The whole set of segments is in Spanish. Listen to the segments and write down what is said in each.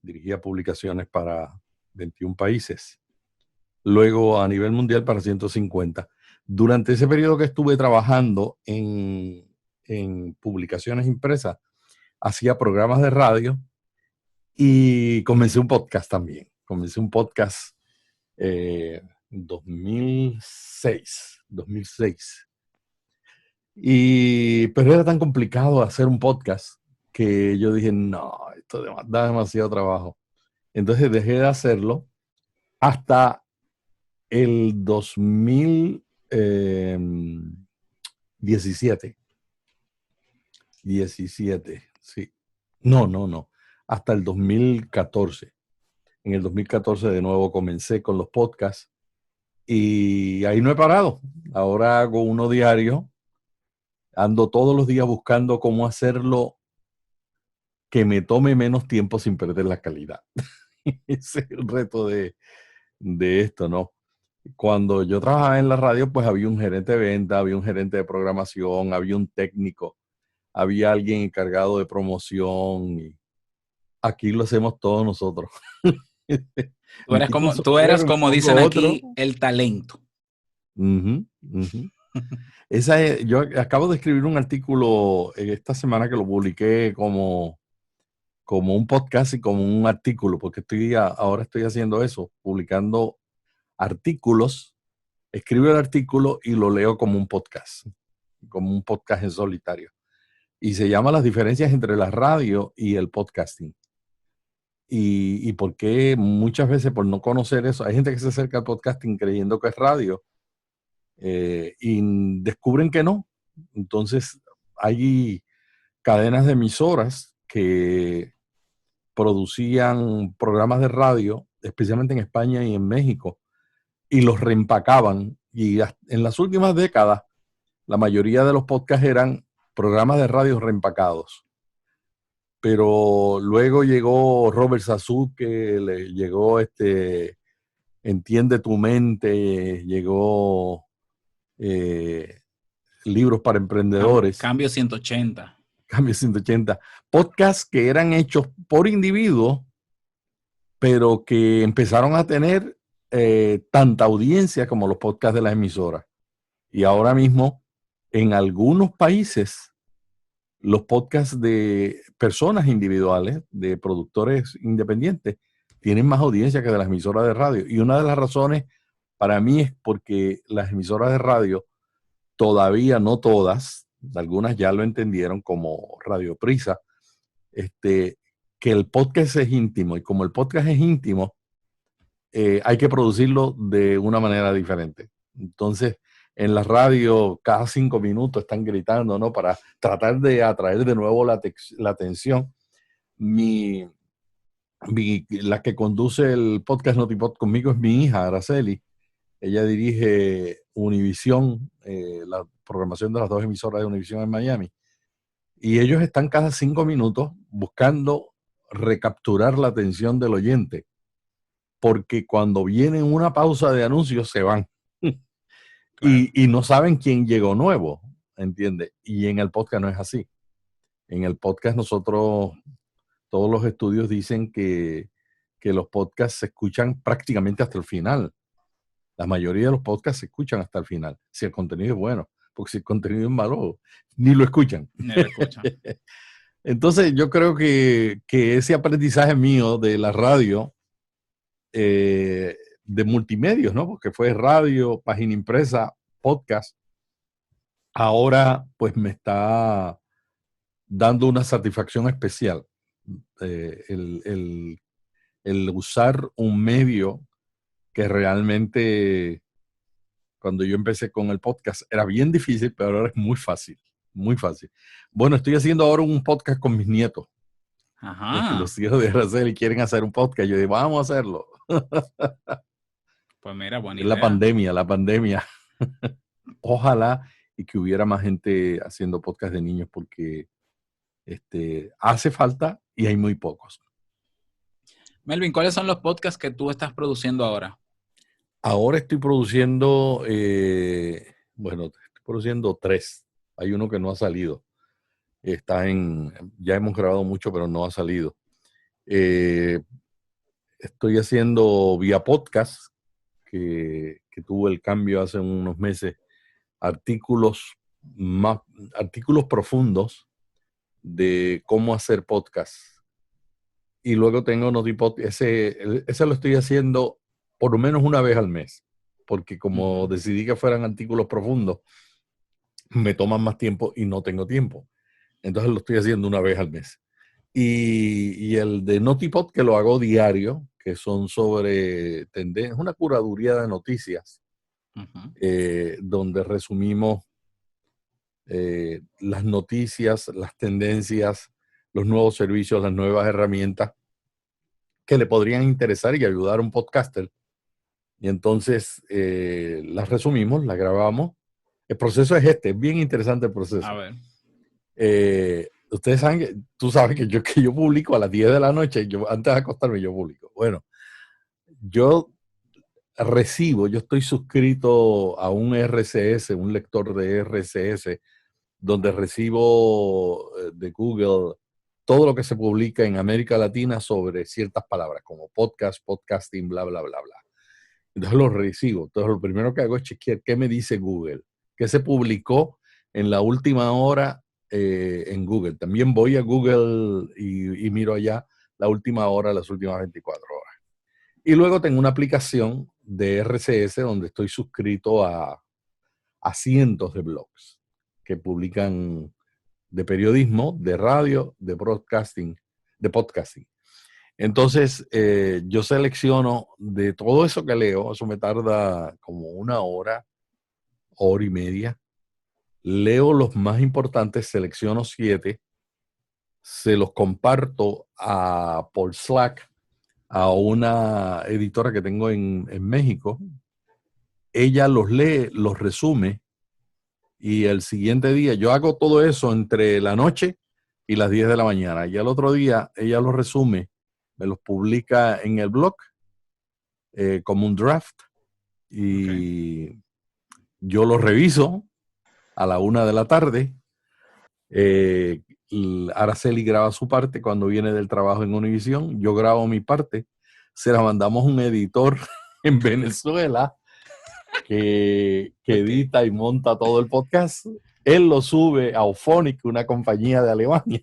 dirigía publicaciones para 21 países. Luego a nivel mundial para 150. Durante ese periodo que estuve trabajando en publicaciones impresas, hacía programas de radio y comencé un podcast también. Comencé un podcast en 2006. Pero era tan complicado hacer un podcast que yo dije, no, esto da demasiado trabajo. Entonces dejé de hacerlo hasta el 2017. 17, sí. No. Hasta el 2014. En el 2014 de nuevo comencé con los podcasts y ahí no he parado. Ahora hago uno diario. Ando todos los días buscando cómo hacerlo que me tome menos tiempo sin perder la calidad. Ese es el reto de esto, ¿no? Cuando yo trabajaba en la radio, pues había un gerente de venta, había un gerente de programación, había un técnico, había alguien encargado de promoción. Y aquí lo hacemos todos nosotros. Tú eras como dicen aquí, el talento. Yo acabo de escribir un artículo esta semana que lo publiqué como un podcast y como un artículo, porque ahora estoy haciendo eso, publicando artículos, escribo el artículo y lo leo como un podcast en solitario. Y se llama Las diferencias entre la radio y el podcasting. Y por qué muchas veces por no conocer eso, hay gente que se acerca al podcasting creyendo que es radio y descubren que no. Entonces hay cadenas de emisoras que producían programas de radio, especialmente en España y en México, y los reempacaban. Y en las últimas décadas, la mayoría de los podcasts eran programas de radio reempacados. Pero luego llegó Robert Sasuke, llegó Entiende tu mente, llegó Libros para Emprendedores. Cambio 180. Cambio 180. Podcasts que eran hechos por individuos, pero que empezaron a tener tanta audiencia como los podcasts de las emisoras. Y ahora mismo, en algunos países, los podcasts de personas individuales, de productores independientes, tienen más audiencia que de las emisoras de radio. Y una de las razones para mí es porque las emisoras de radio, todavía no todas, algunas ya lo entendieron como Radio Prisa, que el podcast es íntimo. Y como el podcast es íntimo, hay que producirlo de una manera diferente. Entonces, en la radio, cada 5 minutos están gritando, ¿no? Para tratar de atraer de nuevo la atención. La que conduce el podcast Notipod conmigo es mi hija, Araceli. Ella dirige Univisión, la programación de las 2 emisoras de Univisión en Miami. Y ellos están cada 5 minutos buscando recapturar la atención del oyente. Porque cuando viene una pausa de anuncios se van. Claro. Y no saben quién llegó nuevo, ¿entiendes? Y en el podcast no es así. En el podcast todos los estudios dicen que los podcasts se escuchan prácticamente hasta el final. La mayoría de los podcasts se escuchan hasta el final, si el contenido es bueno. Porque si el contenido es malo, ni lo escuchan. Ni lo escuchan. Entonces yo creo que ese aprendizaje mío de la radio, de multimedios, ¿no? Porque fue radio, página impresa, podcast. Ahora, pues me está dando una satisfacción especial. El usar un medio que realmente, cuando yo empecé con el podcast, era bien difícil, pero ahora es muy fácil. Muy fácil. Bueno, estoy haciendo ahora un podcast con mis nietos. Ajá. Los hijos de Araceli quieren hacer un podcast. Yo digo, vamos a hacerlo. Pues mira, buena idea. La pandemia. Ojalá y que hubiera más gente haciendo podcast de niños porque hace falta y hay muy pocos. Melvin, ¿cuáles son los podcasts que tú estás produciendo ahora? Ahora estoy produciendo, estoy produciendo 3. Hay uno que no ha salido. Ya hemos grabado mucho, pero no ha salido. Eh, Estoy haciendo vía podcast, que tuve el cambio hace unos meses, artículos artículos profundos de cómo hacer podcast. Y luego tengo Notipod, ese lo estoy haciendo por lo menos una vez al mes, porque como decidí que fueran artículos profundos, me toman más tiempo y no tengo tiempo. Entonces lo estoy haciendo una vez al mes. Y el de Notipod, que lo hago diario, que son sobre tendencias, una curaduría de noticias, donde resumimos las noticias, las tendencias, los nuevos servicios, las nuevas herramientas que le podrían interesar y ayudar a un podcaster. Y entonces las resumimos, las grabamos. El proceso es es bien interesante el proceso. A ver. Ustedes saben tú sabes que yo publico a las 10 de la noche, antes de acostarme yo publico. Bueno, yo estoy suscrito a un RSS, un lector de RSS, donde recibo de Google todo lo que se publica en América Latina sobre ciertas palabras, como podcast, podcasting, bla, bla, bla, bla. Entonces lo recibo. Entonces lo primero que hago es chequear qué me dice Google, qué se publicó en la última hora en Google. También voy a Google y miro allá la última hora, las últimas 24 horas. Y luego tengo una aplicación de RSS donde estoy suscrito a cientos de blogs que publican de periodismo, de radio, de broadcasting, de podcasting. Entonces, yo selecciono de todo eso que leo, eso me tarda como una hora, hora y media. Leo los más importantes, selecciono 7, se los comparto por Slack a una editora que tengo en México. Ella los lee, los resume, y el siguiente día, yo hago todo eso entre la noche y las 10 de la mañana. Y al otro día, ella los resume, me los publica en el blog como un draft. Y yo los reviso a la 1 de la tarde. Araceli graba su parte cuando viene del trabajo en Univision. Yo grabo mi parte. Se la mandamos a un editor en Venezuela que edita y monta todo el podcast. Él lo sube a Auphonic, una compañía de Alemania.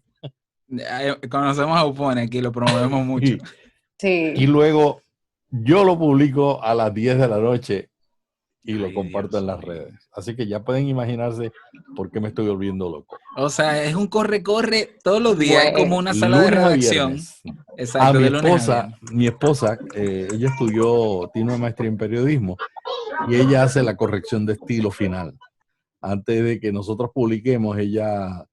Conocemos a Auphonic y lo promovemos mucho. Y luego yo lo publico a las 10 de la noche y lo comparto en las redes. Así que ya pueden imaginarse por qué me estoy volviendo loco. O sea, es un corre-corre todos los días, es como una sala de redacción. Exacto, mi esposa, ella estudió, tiene una maestría en periodismo, y ella hace la corrección de estilo final. Antes de que nosotros publiquemos, ella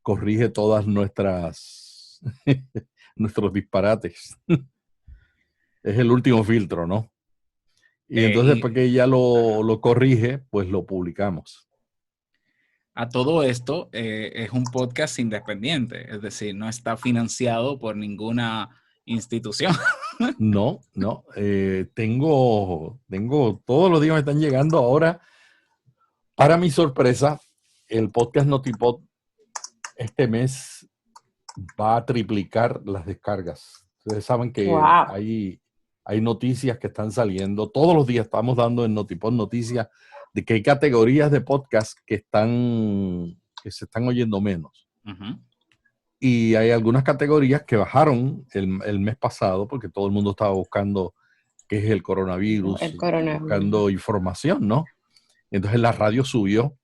corrige todas nuestros disparates. Es el último filtro, ¿no? Y entonces, después que ella lo corrige, pues lo publicamos. A todo esto, es un podcast independiente, es decir, no está financiado por ninguna institución. No. Tengo todos los días me están llegando ahora. Para mi sorpresa, el podcast Notipod este mes va a triplicar las descargas. Ustedes saben que hay noticias que están saliendo. Todos los días estamos dando en Notipod noticias de que hay categorías de podcast que se están oyendo menos. Y hay algunas categorías que bajaron el mes pasado porque todo el mundo estaba buscando qué es el coronavirus, buscando información, ¿no? Entonces la radio subió.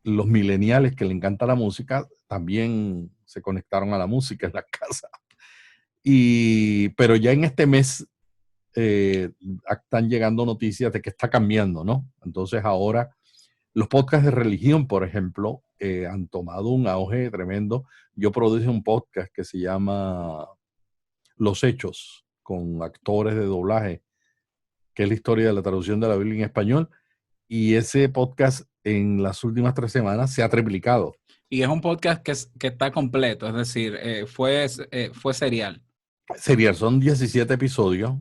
Los millennials que le encanta la música también se conectaron a la música en la casa. Pero ya en este mes están llegando noticias de que está cambiando, ¿no? Entonces ahora los podcasts de religión, por ejemplo, han tomado un auge tremendo. Yo produje un podcast que se llama Los Hechos, con actores de doblaje, que es la historia de la traducción de la Biblia en español. Y ese podcast en las últimas 3 semanas se ha triplicado. Y es un podcast que está completo, es decir, fue serial. Serial, son 17 episodios.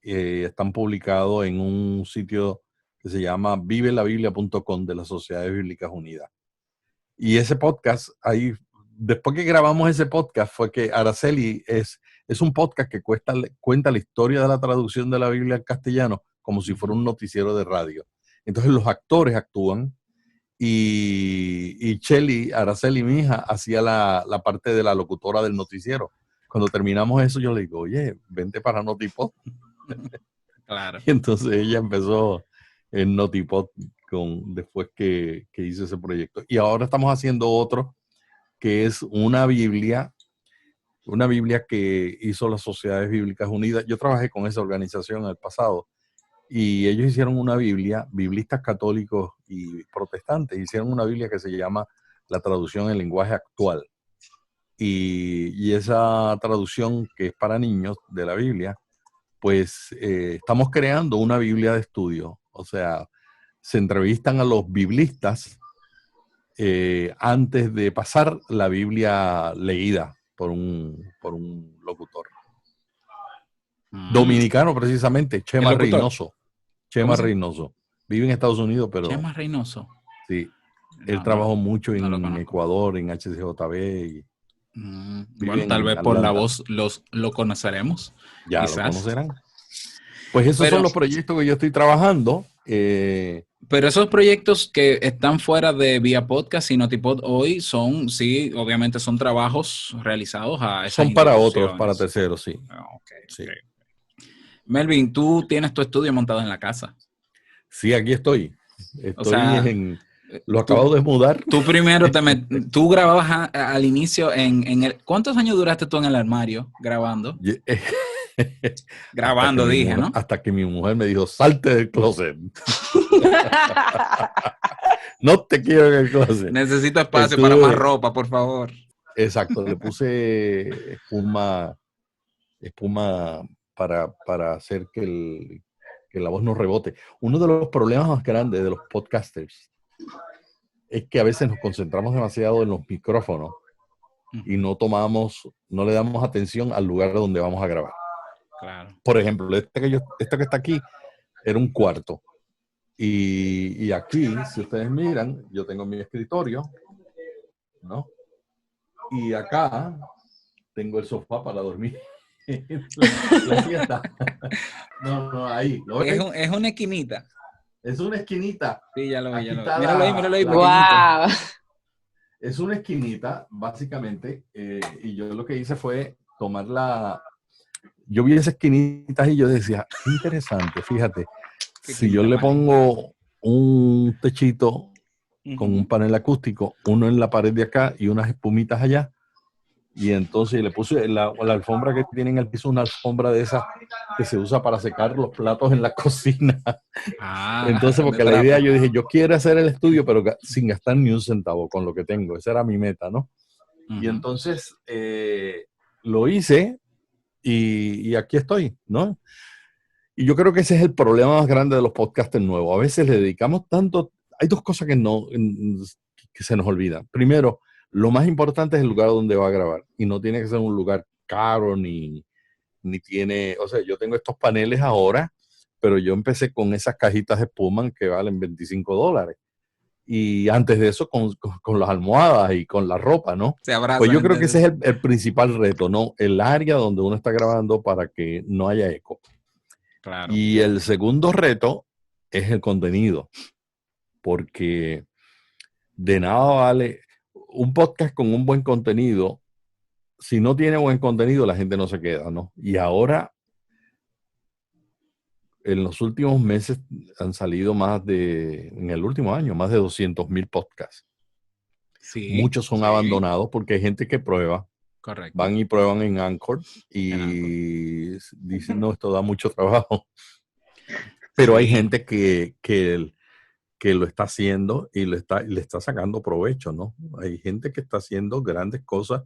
Están publicados en un sitio que se llama vivelabiblia.com de las Sociedades Bíblicas Unidas. Y ese podcast, hay después que grabamos ese podcast fue que Araceli es un podcast que cuenta la historia de la traducción de la Biblia al castellano como si fuera un noticiero de radio. Entonces los actores actúan y Shelly, Araceli, mi hija, hacía la parte de la locutora del noticiero. Cuando terminamos eso, yo le digo, oye, vente para Notipod. Claro. Y entonces ella empezó en Notipod después que hice ese proyecto. Y ahora estamos haciendo otro, que es una Biblia que hizo las Sociedades Bíblicas Unidas. Yo trabajé con esa organización en el pasado. Y ellos hicieron una Biblia, biblistas católicos y protestantes, hicieron una Biblia que se llama La Traducción en Lenguaje Actual. Y esa traducción que es para niños de la Biblia, pues estamos creando una Biblia de estudio. O sea, se entrevistan a los biblistas antes de pasar la Biblia leída por un locutor. Dominicano, precisamente, Chema Reynoso. Chema Reynoso. Vive en Estados Unidos, pero... Chema Reynoso. Sí. Él trabajó mucho en Ecuador, en HCJB. Bueno, tal vez por la voz lo conoceremos. Ya quizás lo conocerán. Pues esos son los proyectos que yo estoy trabajando. Pero esos proyectos que están fuera de Vía Podcast y Notipod hoy son, sí, obviamente son trabajos realizados a esas son para otros, para terceros, sí. Okay, sí. Okay. Melvin, tú tienes tu estudio montado en la casa. Sí, aquí estoy. Lo acabo de mudar. Tú primero tú grababas al inicio en el... ¿Cuántos años duraste tú en el armario grabando? Grabando, dije, ¿no? Hasta que mi mujer me dijo, salte del closet. No te quiero en el closet. Necesito espacio para más ropa, por favor. Exacto, le puse espuma para hacer que la voz no rebote. Uno de los problemas más grandes de los podcasters es que a veces nos concentramos demasiado en los micrófonos y no le damos atención al lugar donde vamos a grabar. Claro. Por ejemplo, esto que está aquí era un cuarto. Y aquí, si ustedes miran, yo tengo mi escritorio, ¿no? Y acá tengo el sofá para dormir. la siesta. No, ahí. Es una esquinita. Es una esquinita. Sí, ya lo vi. Míralo ahí. Wow. Es una esquinita, básicamente, y yo lo que hice fue tomar yo vi esas esquinitas y yo decía, qué interesante, fíjate, si yo le pongo un techito con un panel acústico, uno en la pared de acá y unas espumitas allá, y entonces le puse la alfombra que tienen al piso, una alfombra de esas que se usa para secar los platos en la cocina. Entonces, porque la idea, yo dije, yo quiero hacer el estudio, pero sin gastar ni un centavo con lo que tengo. Esa era mi meta, ¿no? Y entonces lo hice y aquí estoy, ¿no? Y yo creo que ese es el problema más grande de los podcasters nuevos. A veces le dedicamos tanto... Hay dos cosas que se nos olvidan. Primero, lo más importante es el lugar donde va a grabar. Y no tiene que ser un lugar caro ni tiene... O sea, yo tengo estos paneles ahora, pero yo empecé con esas cajitas de espuma que valen $25. Y antes de eso, con las almohadas y con la ropa, ¿no? Pues yo creo que ese es el principal reto, ¿no? El área donde uno está grabando para que no haya eco. Claro. Y el segundo reto es el contenido. Porque de nada vale un podcast con un buen contenido. Si no tiene buen contenido, la gente no se queda, ¿no? Y ahora, en los últimos meses han salido en el último año, más de 200,000 podcasts. Sí, muchos son abandonados porque hay gente que prueba. Correcto. Van y prueban en Anchor y dicen, no, esto da mucho trabajo. Pero hay gente que lo está haciendo y le está sacando provecho, ¿no? Hay gente que está haciendo grandes cosas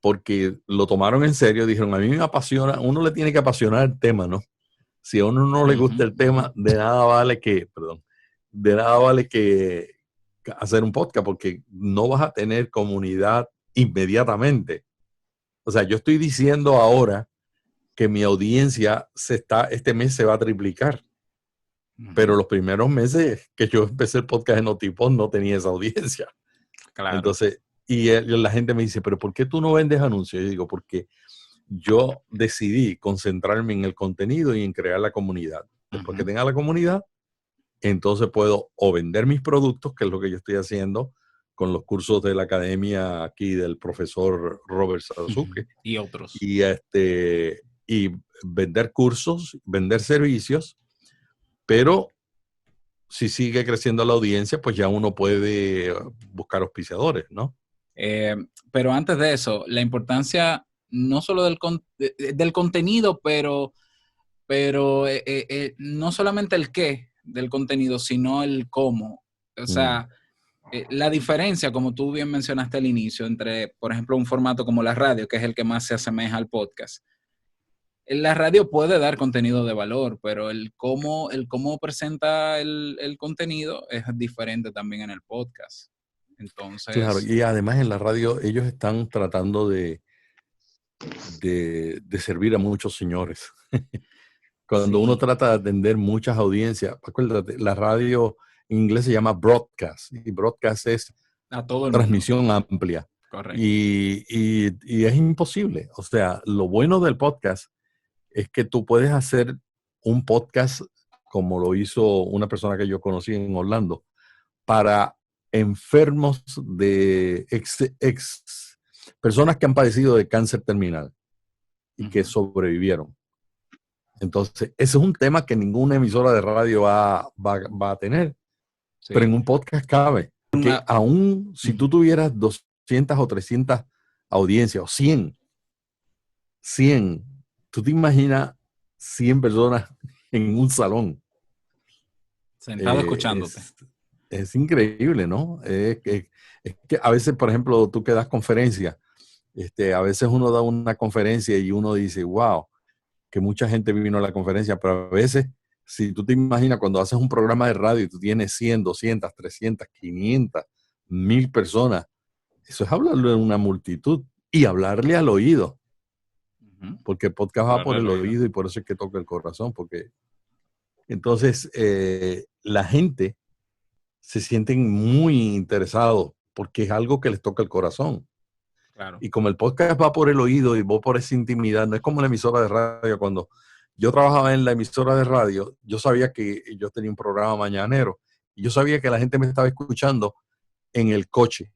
porque lo tomaron en serio. Dijeron, a mí me apasiona, uno le tiene que apasionar el tema, ¿no? Si a uno no le gusta el tema, de nada vale que hacer un podcast porque no vas a tener comunidad inmediatamente. O sea, yo estoy diciendo ahora que mi audiencia este mes se va a triplicar. Pero los primeros meses que yo empecé el podcast en Notipod no tenía esa audiencia. Claro. Entonces, la gente me dice, pero ¿por qué tú no vendes anuncios? Yo digo, porque yo decidí concentrarme en el contenido y en crear la comunidad. Después que tenga la comunidad, entonces puedo o vender mis productos, que es lo que yo estoy haciendo con los cursos de la academia aquí del profesor Robert Sasuke. Y otros. Y vender cursos, vender servicios, pero si sigue creciendo la audiencia, pues ya uno puede buscar auspiciadores, ¿no? Pero antes de eso, la importancia no solo del contenido, pero no solamente el qué del contenido, sino el cómo. O sea, la diferencia, como tú bien mencionaste al inicio, entre, por ejemplo, un formato como la radio, que es el que más se asemeja al podcast. La radio puede dar contenido de valor, pero el cómo presenta el contenido es diferente también en el podcast. Entonces, claro, y además en la radio ellos están tratando de servir a muchos señores. Cuando uno trata de atender muchas audiencias, acuérdate, la radio en inglés se llama broadcast, y broadcast es a todo el transmisión mundo. amplia. Correcto. Y es imposible. O sea, lo bueno del podcast es que tú puedes hacer un podcast como lo hizo una persona que yo conocí en Orlando, para enfermos de personas que han padecido de cáncer terminal y que sobrevivieron. Entonces, ese es un tema que ninguna emisora de radio va a tener. Sí. Pero en un podcast cabe. Porque aún si tú tuvieras 200 o 300 audiencias, o 100, tú te imaginas 100 personas en un salón. Sentado escuchándote. Es increíble, ¿no? Es que a veces, por ejemplo, tú que das conferencias, a veces uno da una conferencia y uno dice, wow, que mucha gente vino a la conferencia, pero a veces, si tú te imaginas cuando haces un programa de radio y tú tienes 100, 200, 300, 500, 1000 personas, eso es hablarle a una multitud y hablarle al oído. Porque el podcast va por el oído y por eso es que toca el corazón, porque entonces la gente se sienten muy interesados porque es algo que les toca el corazón. Claro. Y como el podcast va por el oído y va por esa intimidad, no es como la emisora de radio. Cuando yo trabajaba en la emisora de radio, yo sabía que yo tenía un programa mañanero y yo sabía que la gente me estaba escuchando en el coche.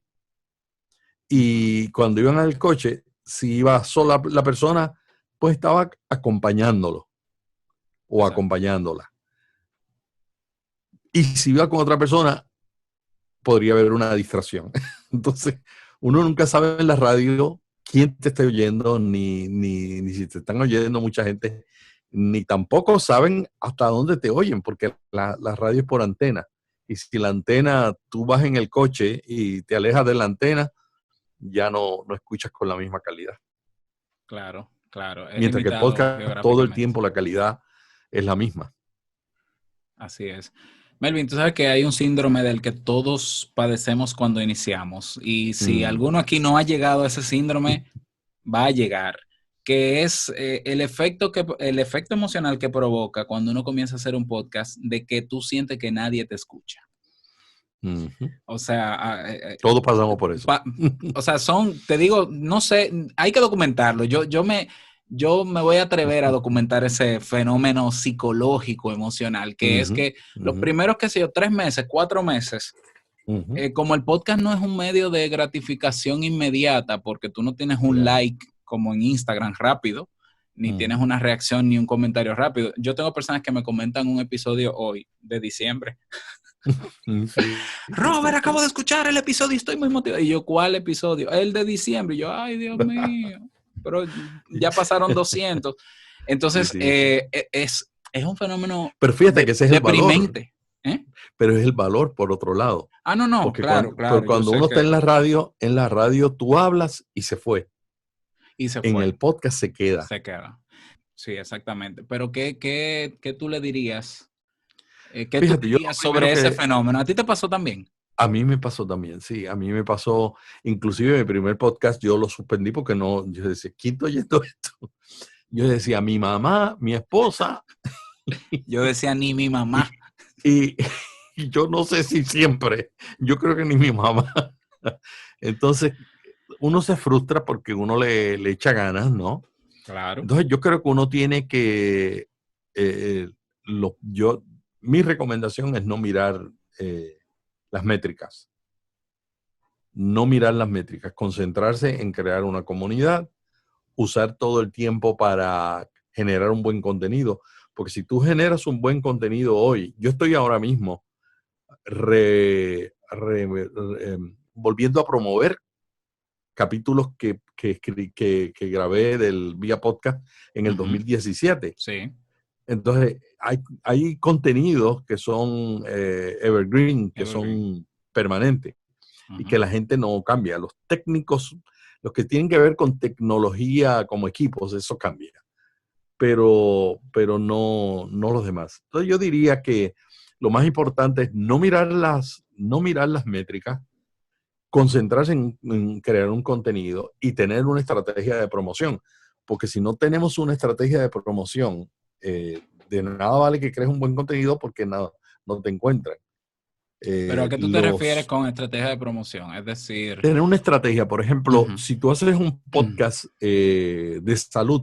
Y cuando iban al coche, si iba sola la persona, pues estaba acompañándolo o acompañándola. Y si iba con otra persona, podría haber una distracción. Entonces, uno nunca sabe en la radio quién te está oyendo, ni si te están oyendo mucha gente, ni tampoco saben hasta dónde te oyen, porque la radio es por antena. Y si la antena, tú vas en el coche y te alejas de la antena, ya no escuchas con la misma calidad. Claro, claro. Mientras que el podcast, todo el tiempo la calidad es la misma. Así es. Melvin, tú sabes que hay un síndrome del que todos padecemos cuando iniciamos. Y si alguno aquí no ha llegado a ese síndrome, va a llegar. Que es el efecto emocional que provoca cuando uno comienza a hacer un podcast, de que tú sientes que nadie te escucha. O sea, todos pasamos por eso. O sea, te digo, no sé, hay que documentarlo. Yo me voy a atrever a documentar ese fenómeno psicológico, emocional, que es que los primeros, 3 meses, 4 meses, como el podcast no es un medio de gratificación inmediata, porque tú no tienes un like como en Instagram rápido, ni tienes una reacción ni un comentario rápido. Yo tengo personas que me comentan un episodio hoy, de diciembre. Robert, acabo de escuchar el episodio y estoy muy motivado. Y yo, ¿cuál episodio? El de diciembre. Y yo, ay, Dios mío. Pero ya pasaron 200. Entonces, es un fenómeno. Pero fíjate que ese es deprimente. El valor. Pero es el valor por otro lado. No, porque claro. Cuando uno está en la radio tú hablas y se fue. Y se fue. En el podcast se queda. Se queda. Sí, exactamente. Pero ¿qué tú le dirías? ¿Qué tú dirías sobre ese fenómeno? ¿A ti te pasó también? A mí me pasó también, sí. A mí me pasó, inclusive mi primer podcast yo lo suspendí porque yo decía, ¿quién está oyendo esto? Yo decía, mi mamá, mi esposa. Yo decía, ni mi mamá. Y yo no sé si siempre, yo creo que ni mi mamá. Entonces, uno se frustra porque uno le echa ganas, ¿no? Claro. Entonces, yo creo que uno tiene que, mi recomendación es no mirar las métricas. No mirar las métricas, concentrarse en crear una comunidad, usar todo el tiempo para generar un buen contenido. Porque si tú generas un buen contenido hoy, yo estoy ahora mismo volviendo a promover capítulos que grabé vía podcast en el 2017. Sí. Entonces, hay contenidos que son evergreen, que son permanentes y que la gente no cambia. Los técnicos, los que tienen que ver con tecnología como equipos, eso cambia. Pero no los demás. Entonces yo diría que lo más importante es no mirar las métricas, concentrarse en crear un contenido y tener una estrategia de promoción. Porque si no tenemos una estrategia de promoción, de nada vale que crees un buen contenido porque no te encuentran. ¿Pero a qué tú te refieres con estrategia de promoción? Es decir... Tener una estrategia, por ejemplo, si tú haces un podcast de salud,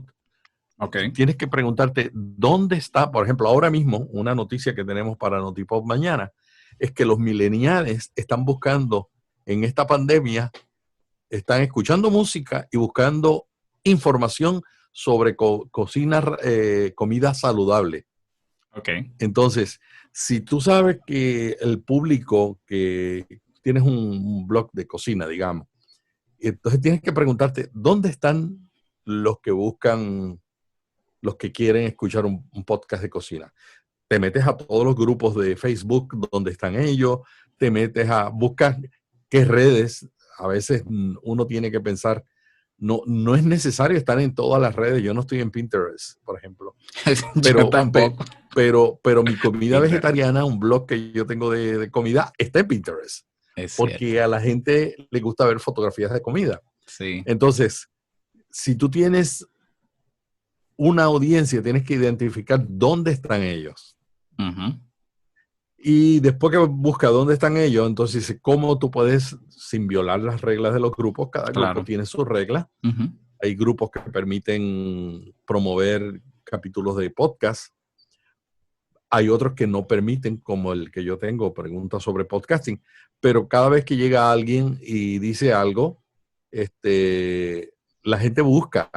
tienes que preguntarte dónde está, por ejemplo, ahora mismo, una noticia que tenemos para Notipop mañana, es que los millennials están buscando en esta pandemia, están escuchando música y buscando información sobre cocina, comida saludable. Entonces, si tú sabes que el público, que tienes un blog de cocina, digamos, entonces tienes que preguntarte, ¿dónde están los que buscan, los que quieren escuchar un podcast de cocina? Te metes a todos los grupos de Facebook donde están ellos, te metes a buscar qué redes. A veces uno tiene que pensar, no es necesario estar en todas las redes. Yo no estoy en Pinterest, por ejemplo. Yo tampoco. Pero mi comida vegetariana, un blog que yo tengo de comida, está en Pinterest. Porque a la gente le gusta ver fotografías de comida. Sí. Entonces, si tú tienes una audiencia, tienes que identificar dónde están ellos. Y después que busca dónde están ellos, entonces dice, ¿cómo tú puedes, sin violar las reglas de los grupos? Cada grupo tiene sus reglas. Hay grupos que permiten promover capítulos de podcast. Hay otros que no permiten, como el que yo tengo, preguntas sobre podcasting. Pero cada vez que llega alguien y dice algo, la gente busca.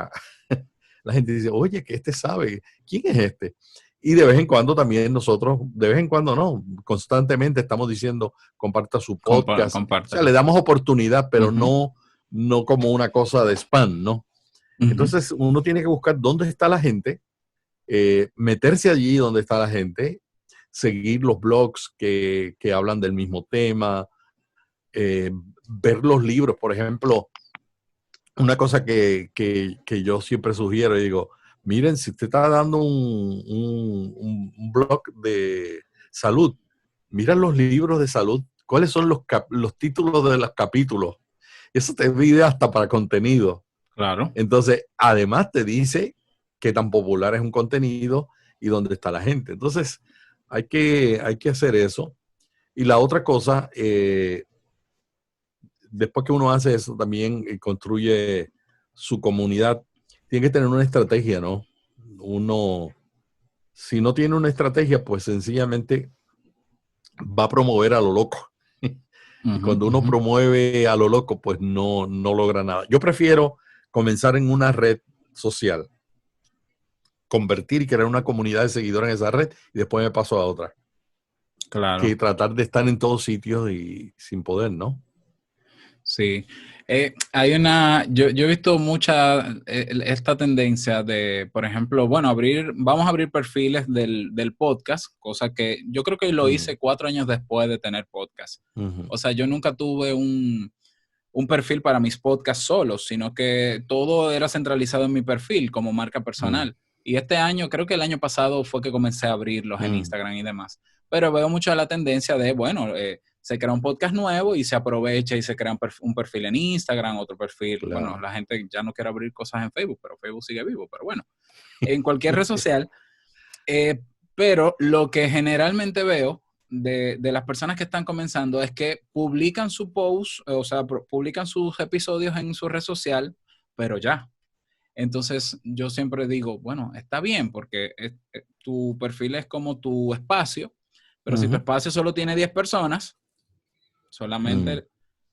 La gente dice, oye, que este sabe. ¿Quién es este? Y de vez en cuando también nosotros, de vez en cuando no, constantemente estamos diciendo, comparta su podcast. O sea, le damos oportunidad, pero no como una cosa de spam, ¿no? Entonces uno tiene que buscar dónde está la gente, meterse allí donde está la gente, seguir los blogs que hablan del mismo tema, ver los libros. Por ejemplo, una cosa que yo siempre sugiero, digo, miren, si usted está dando un blog de salud, mira los libros de salud, cuáles son los títulos de los capítulos. Eso te pide hasta para contenido. Claro. Entonces, además te dice qué tan popular es un contenido y dónde está la gente. Entonces, hay que hacer eso. Y la otra cosa, después que uno hace eso, también construye su comunidad, tiene que tener una estrategia, ¿no? Uno, si no tiene una estrategia, pues sencillamente va a promover a lo loco. Y cuando uno promueve a lo loco, pues no logra nada. Yo prefiero comenzar en una red social, convertir y crear una comunidad de seguidores en esa red y después me paso a otra. Claro. Que tratar de estar en todos sitios y sin poder, ¿no? Sí. Yo he visto esta tendencia de, por ejemplo, bueno, vamos a abrir perfiles del podcast, cosa que yo creo que lo hice 4 años después de tener podcast. O sea, yo nunca tuve un perfil para mis podcasts solos, sino que todo era centralizado en mi perfil como marca personal. Y este año, creo que el año pasado fue que comencé a abrirlos en Instagram y demás. Pero veo mucho la tendencia de, bueno, se crea un podcast nuevo y se aprovecha y se crea un perfil en Instagram, otro perfil. Claro. Bueno, la gente ya no quiere abrir cosas en Facebook, pero Facebook sigue vivo. Pero bueno, en cualquier red social. Pero lo que generalmente veo de las personas que están comenzando es que publican su post, o sea, publican sus episodios en su red social, pero ya. Entonces, yo siempre digo, bueno, está bien, porque tu perfil es como tu espacio, pero si tu espacio solo tiene 10 personas, solamente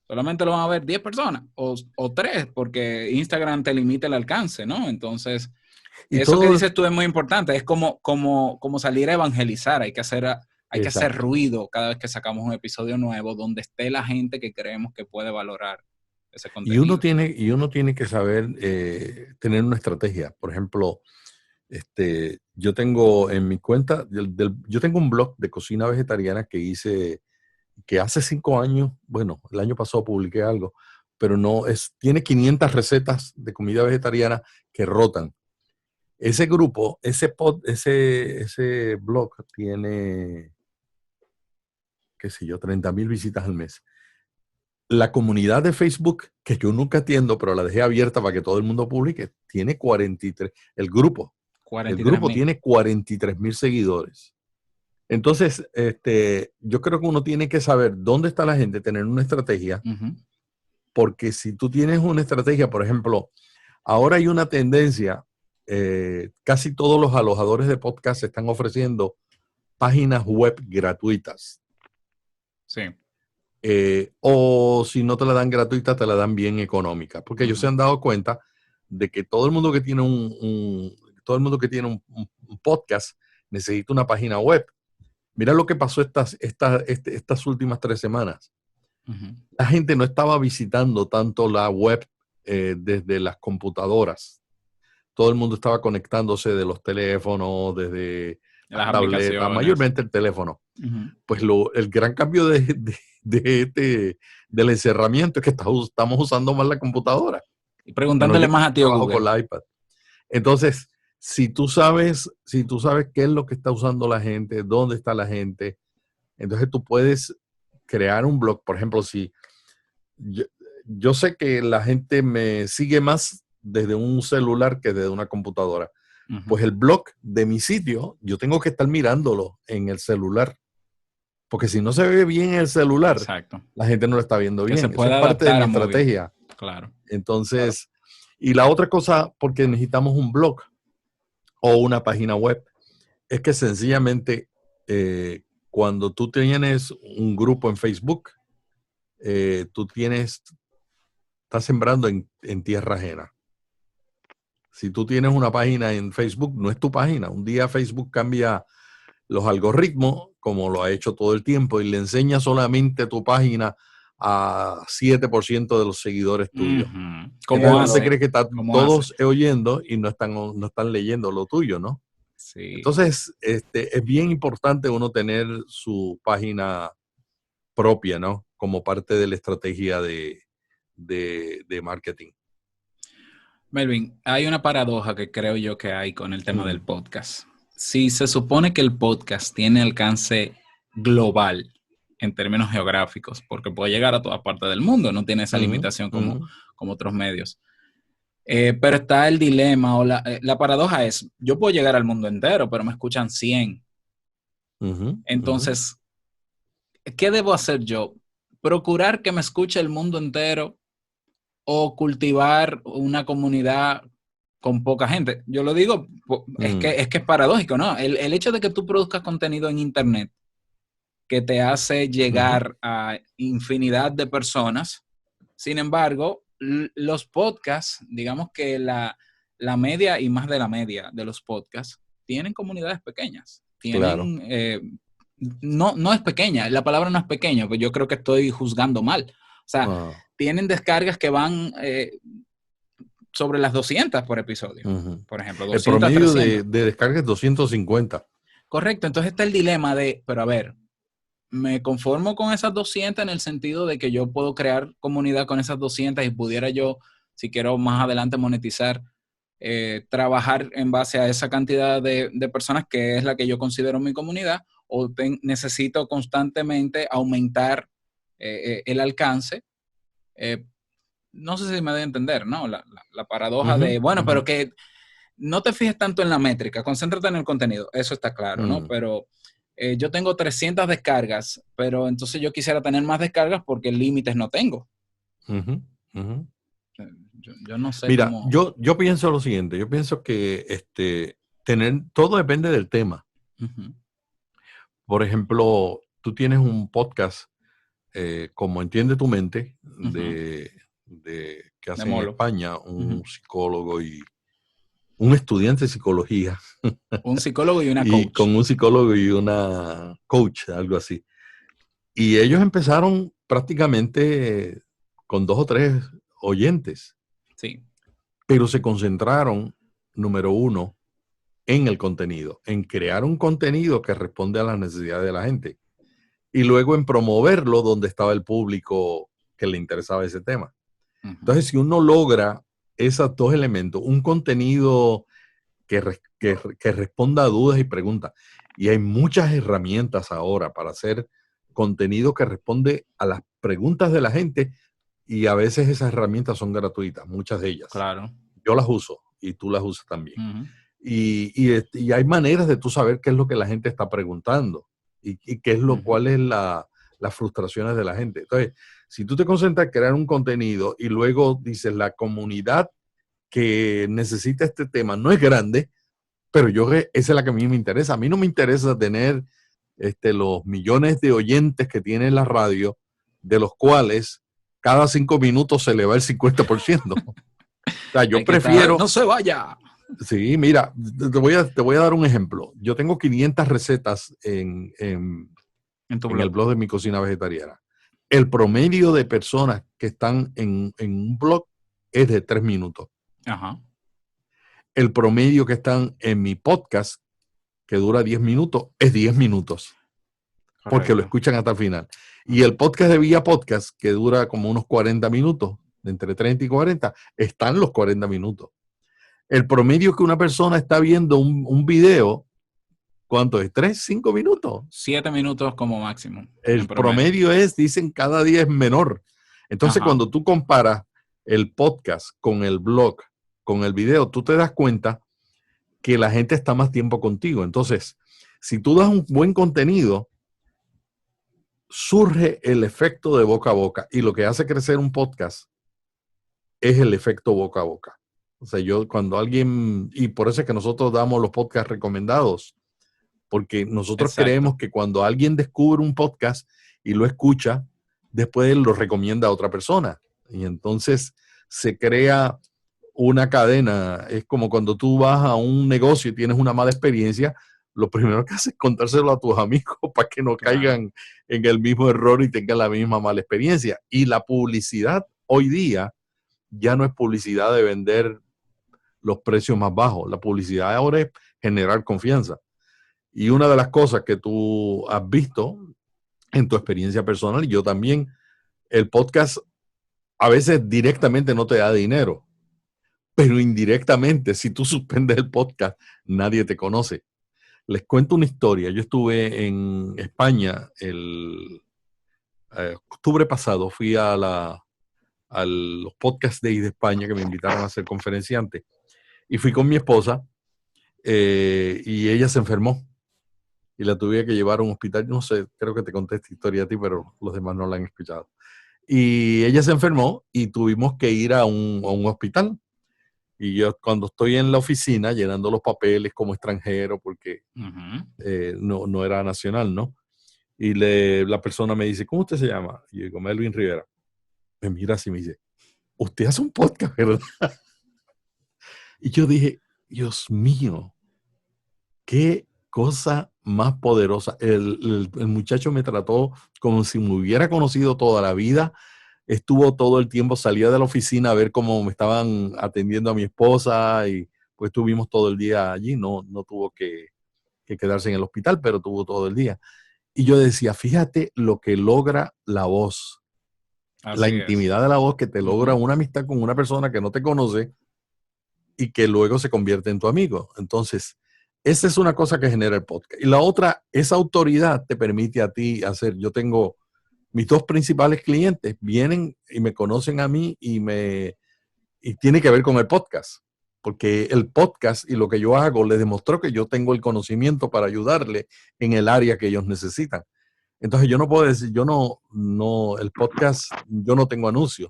lo van a ver 10 personas o 3, porque Instagram te limita el alcance, ¿no? Entonces, y eso que dices tú es muy importante. Es como salir a evangelizar. Hay que hacer ruido cada vez que sacamos un episodio nuevo donde esté la gente que creemos que puede valorar ese contenido. Y uno tiene que saber tener una estrategia. Por ejemplo, yo tengo en mi cuenta, yo tengo un blog de cocina vegetariana que hice, que hace 5 años, bueno, el año pasado publiqué algo, pero tiene 500 recetas de comida vegetariana que rotan. Ese grupo, ese blog tiene, qué sé yo, 30,000 visitas al mes. La comunidad de Facebook, que yo nunca atiendo, pero la dejé abierta para que todo el mundo publique, tiene 43, el grupo tiene 43,000 seguidores. Entonces, yo creo que uno tiene que saber dónde está la gente, tener una estrategia, porque si tú tienes una estrategia, por ejemplo, ahora hay una tendencia, casi todos los alojadores de podcast están ofreciendo páginas web gratuitas. Sí. O si no te la dan gratuita, te la dan bien económica, porque ellos se han dado cuenta de que todo el mundo que tiene un podcast necesita una página web. Mira lo que pasó estas últimas 3 semanas. La gente no estaba visitando tanto la web desde las computadoras. Todo el mundo estaba conectándose de los teléfonos, desde las tabletas, mayormente el teléfono. Pues el gran cambio del encerramiento es que estamos usando más la computadora. Y preguntándole más a ti Google. Con la iPad. Entonces, si tú sabes qué es lo que está usando la gente, dónde está la gente, entonces tú puedes crear un blog. Por ejemplo, si yo sé que la gente me sigue más desde un celular que desde una computadora. Pues el blog de mi sitio, yo tengo que estar mirándolo en el celular. Porque si no se ve bien en el celular, la gente no lo está viendo bien. Eso es parte de mi estrategia. Claro. Entonces, y la otra cosa, porque necesitamos un blog o una página web, es que sencillamente cuando tú tienes un grupo en Facebook, estás sembrando en tierra ajena. Si tú tienes una página en Facebook, no es tu página. Un día Facebook cambia los algoritmos, como lo ha hecho todo el tiempo, y le enseña solamente tu página a 7% de los seguidores tuyos. ¿Cómo hace? ¿Cree que están todos oyendo y no están leyendo lo tuyo, no? Sí. Entonces, es bien importante uno tener su página propia, ¿no? Como parte de la estrategia de marketing. Melvin, hay una paradoja que creo yo que hay con el tema del podcast. Si se supone que el podcast tiene alcance global en términos geográficos, porque puede llegar a todas partes del mundo, no tiene esa limitación como otros medios. Pero está el dilema o la paradoja es, yo puedo llegar al mundo entero, pero me escuchan 100. Entonces, ¿qué debo hacer yo? ¿Procurar que me escuche el mundo entero o cultivar una comunidad con poca gente? Yo lo digo, es que es paradójico, ¿no? El hecho de que tú produzcas contenido en internet que te hace llegar a infinidad de personas, sin embargo, los podcasts, digamos que la media y más de la media de los podcasts tienen comunidades pequeñas. Tienen, no es pequeña, la palabra no es pequeña, pues yo creo que estoy juzgando mal. O sea, tienen descargas que van sobre las 200 por episodio, por ejemplo. 200, el promedio de descarga es 250. Correcto, entonces está el dilema de, pero a ver, me conformo con esas 200 en el sentido de que yo puedo crear comunidad con esas 200 y pudiera yo, si quiero más adelante monetizar, trabajar en base a esa cantidad de personas que es la que yo considero mi comunidad, o necesito constantemente aumentar el alcance. No sé si me debe entender, ¿no? La paradoja de, bueno, pero que no te fijes tanto en la métrica, concéntrate en el contenido, eso está claro, ¿no? Pero yo tengo 300 descargas, pero entonces yo quisiera tener más descargas porque límites no tengo. Uh-huh, uh-huh. Yo no sé Mira, cómo. yo pienso lo siguiente, yo pienso que todo depende del tema. Uh-huh. Por ejemplo, tú tienes un podcast como Entiende tu Mente, que hace en España un psicólogo y un estudiante de psicología. Un psicólogo y una y coach. con un psicólogo y una coach, algo así. Y ellos empezaron prácticamente con 2 o 3 oyentes. Sí. Pero se concentraron, número uno, en el contenido, en crear un contenido que responde a las necesidades de la gente. Y luego en promoverlo donde estaba el público que le interesaba ese tema. Uh-huh. Entonces, si uno logra esos 2 elementos, un contenido que responda a dudas y preguntas, y hay muchas herramientas ahora para hacer contenido que responde a las preguntas de la gente, y a veces esas herramientas son gratuitas, muchas de ellas. Claro. Yo las uso y tú las usas también. Uh-huh. Y hay maneras de tú saber qué es lo que la gente está preguntando y qué es cuál es las frustraciones de la gente. Entonces, si tú te concentras en crear un contenido y luego dices la comunidad que necesita este tema no es grande, pero esa es la que a mí me interesa. A mí no me interesa tener los millones de oyentes que tiene la radio, de los cuales cada 5 minutos se le va el 50%. O sea, yo prefiero... ¡No se vaya! Sí, mira, te voy a dar un ejemplo. Yo tengo 500 recetas en el blog de Mi Cocina Vegetariana. El promedio de personas que están en un blog es de 3 minutos. Ajá. El promedio que están en mi podcast, que dura 10 minutos, es 10 minutos. Correcto. Porque lo escuchan hasta el final. Y el podcast de Vía Podcast, que dura como unos 40 minutos, de entre 30 y 40, están los 40 minutos. El promedio que una persona está viendo un video, ¿cuánto es? ¿3, 5 minutos? 7 minutos como máximo. El promedio dicen, cada día es menor. Entonces, cuando tú comparas el podcast con el blog, con el video, tú te das cuenta que la gente está más tiempo contigo. Entonces, si tú das un buen contenido, surge el efecto de boca a boca. Y lo que hace crecer un podcast es el efecto boca a boca. O sea, cuando alguien, y por eso es que nosotros damos los podcasts recomendados, porque nosotros creemos que cuando alguien descubre un podcast y lo escucha, después él lo recomienda a otra persona. Y entonces se crea una cadena. Es como cuando tú vas a un negocio y tienes una mala experiencia, lo primero que haces es contárselo a tus amigos para que no caigan en el mismo error y tengan la misma mala experiencia. Y la publicidad hoy día ya no es publicidad de vender los precios más bajos. La publicidad ahora es generar confianza. Y una de las cosas que tú has visto en tu experiencia personal, y yo también, el podcast a veces directamente no te da dinero, pero indirectamente, si tú suspendes el podcast, nadie te conoce. Les cuento una historia. Yo estuve en España el octubre pasado, fui a los Podcast Days de España, que me invitaron a ser conferenciante, y fui con mi esposa, y ella se enfermó y la tuve que llevar a un hospital. No sé, creo que te conté esta historia a ti, pero los demás no la han escuchado. Y ella se enfermó y tuvimos que ir a un hospital. Y yo, cuando estoy en la oficina llenando los papeles como extranjero, porque no era nacional, ¿no? Y la persona me dice, ¿cómo usted se llama? Y yo digo, Melvin Rivera. Me mira así y me dice, usted hace un podcast, ¿verdad? Y yo dije, Dios mío, qué cosa más poderosa. El muchacho me trató como si me hubiera conocido toda la vida. Estuvo todo el tiempo, salía de la oficina a ver cómo me estaban atendiendo a mi esposa, y pues estuvimos todo el día allí. No tuvo que quedarse en el hospital, pero tuvo todo el día. Y yo decía, fíjate lo que logra la voz. Así la intimidad de la voz, que te logra una amistad con una persona que no te conoce y que luego se convierte en tu amigo. Entonces, esa es una cosa que genera el podcast. Y la otra, esa autoridad te permite a ti hacer. Yo tengo mis 2 principales clientes, vienen y me conocen a mí y tiene que ver con el podcast. porque el podcast y lo que yo hago les demostró que yo tengo el conocimiento para ayudarle en el área que ellos necesitan. Entonces yo no puedo decir, el podcast, yo no tengo anuncios,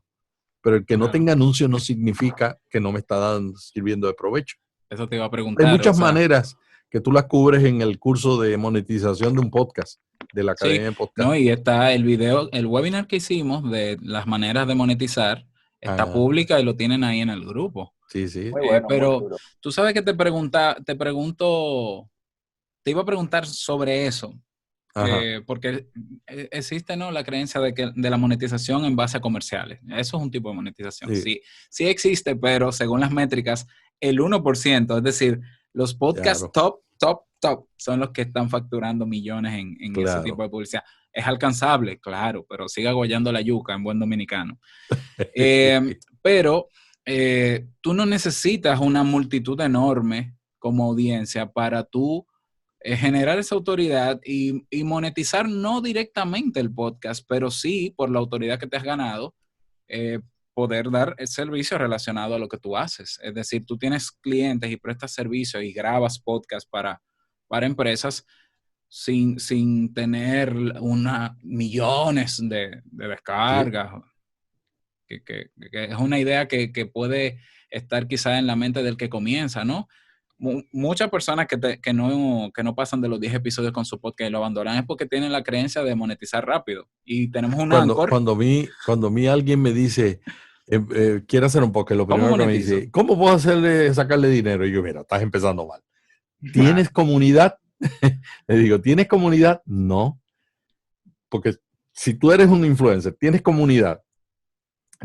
pero el que no tenga anuncios no significa que no me está sirviendo de provecho. Eso te iba a preguntar. Hay muchas maneras que tú las cubres en el curso de monetización de un podcast, de la Academia de Podcast. No, y está el video, el webinar que hicimos de las maneras de monetizar, está pública y lo tienen ahí en el grupo. Sí, sí. Muy bueno, pero tú sabes que te iba a preguntar sobre eso. Porque existe, ¿no?, la creencia de la monetización en base a comerciales. Eso es un tipo de monetización. Sí existe, pero según las métricas, el 1%, es decir, los podcasts top, son los que están facturando millones en ese tipo de publicidad. Es alcanzable, claro, pero siga aguayando la yuca en buen dominicano. Pero tú no necesitas una multitud enorme como audiencia para tú generar esa autoridad y monetizar no directamente el podcast, pero sí por la autoridad que te has ganado, poder dar el servicio relacionado a lo que tú haces. Es decir, tú tienes clientes y prestas servicios y grabas podcast para empresas sin tener millones de descargas. Sí. Que es una idea que puede estar quizá en la mente del que comienza, ¿no? Muchas personas que no pasan de los 10 episodios con su podcast y lo abandonan es porque tienen la creencia de monetizar rápido. Y tenemos un Anchor. Cuando a mí alguien me dice, quiere hacer un podcast, lo primero que me dice, ¿cómo puedo sacarle dinero? Y yo, mira, estás empezando mal. ¿Tienes comunidad? Le digo, ¿tienes comunidad? No. Porque si tú eres un influencer, tienes comunidad,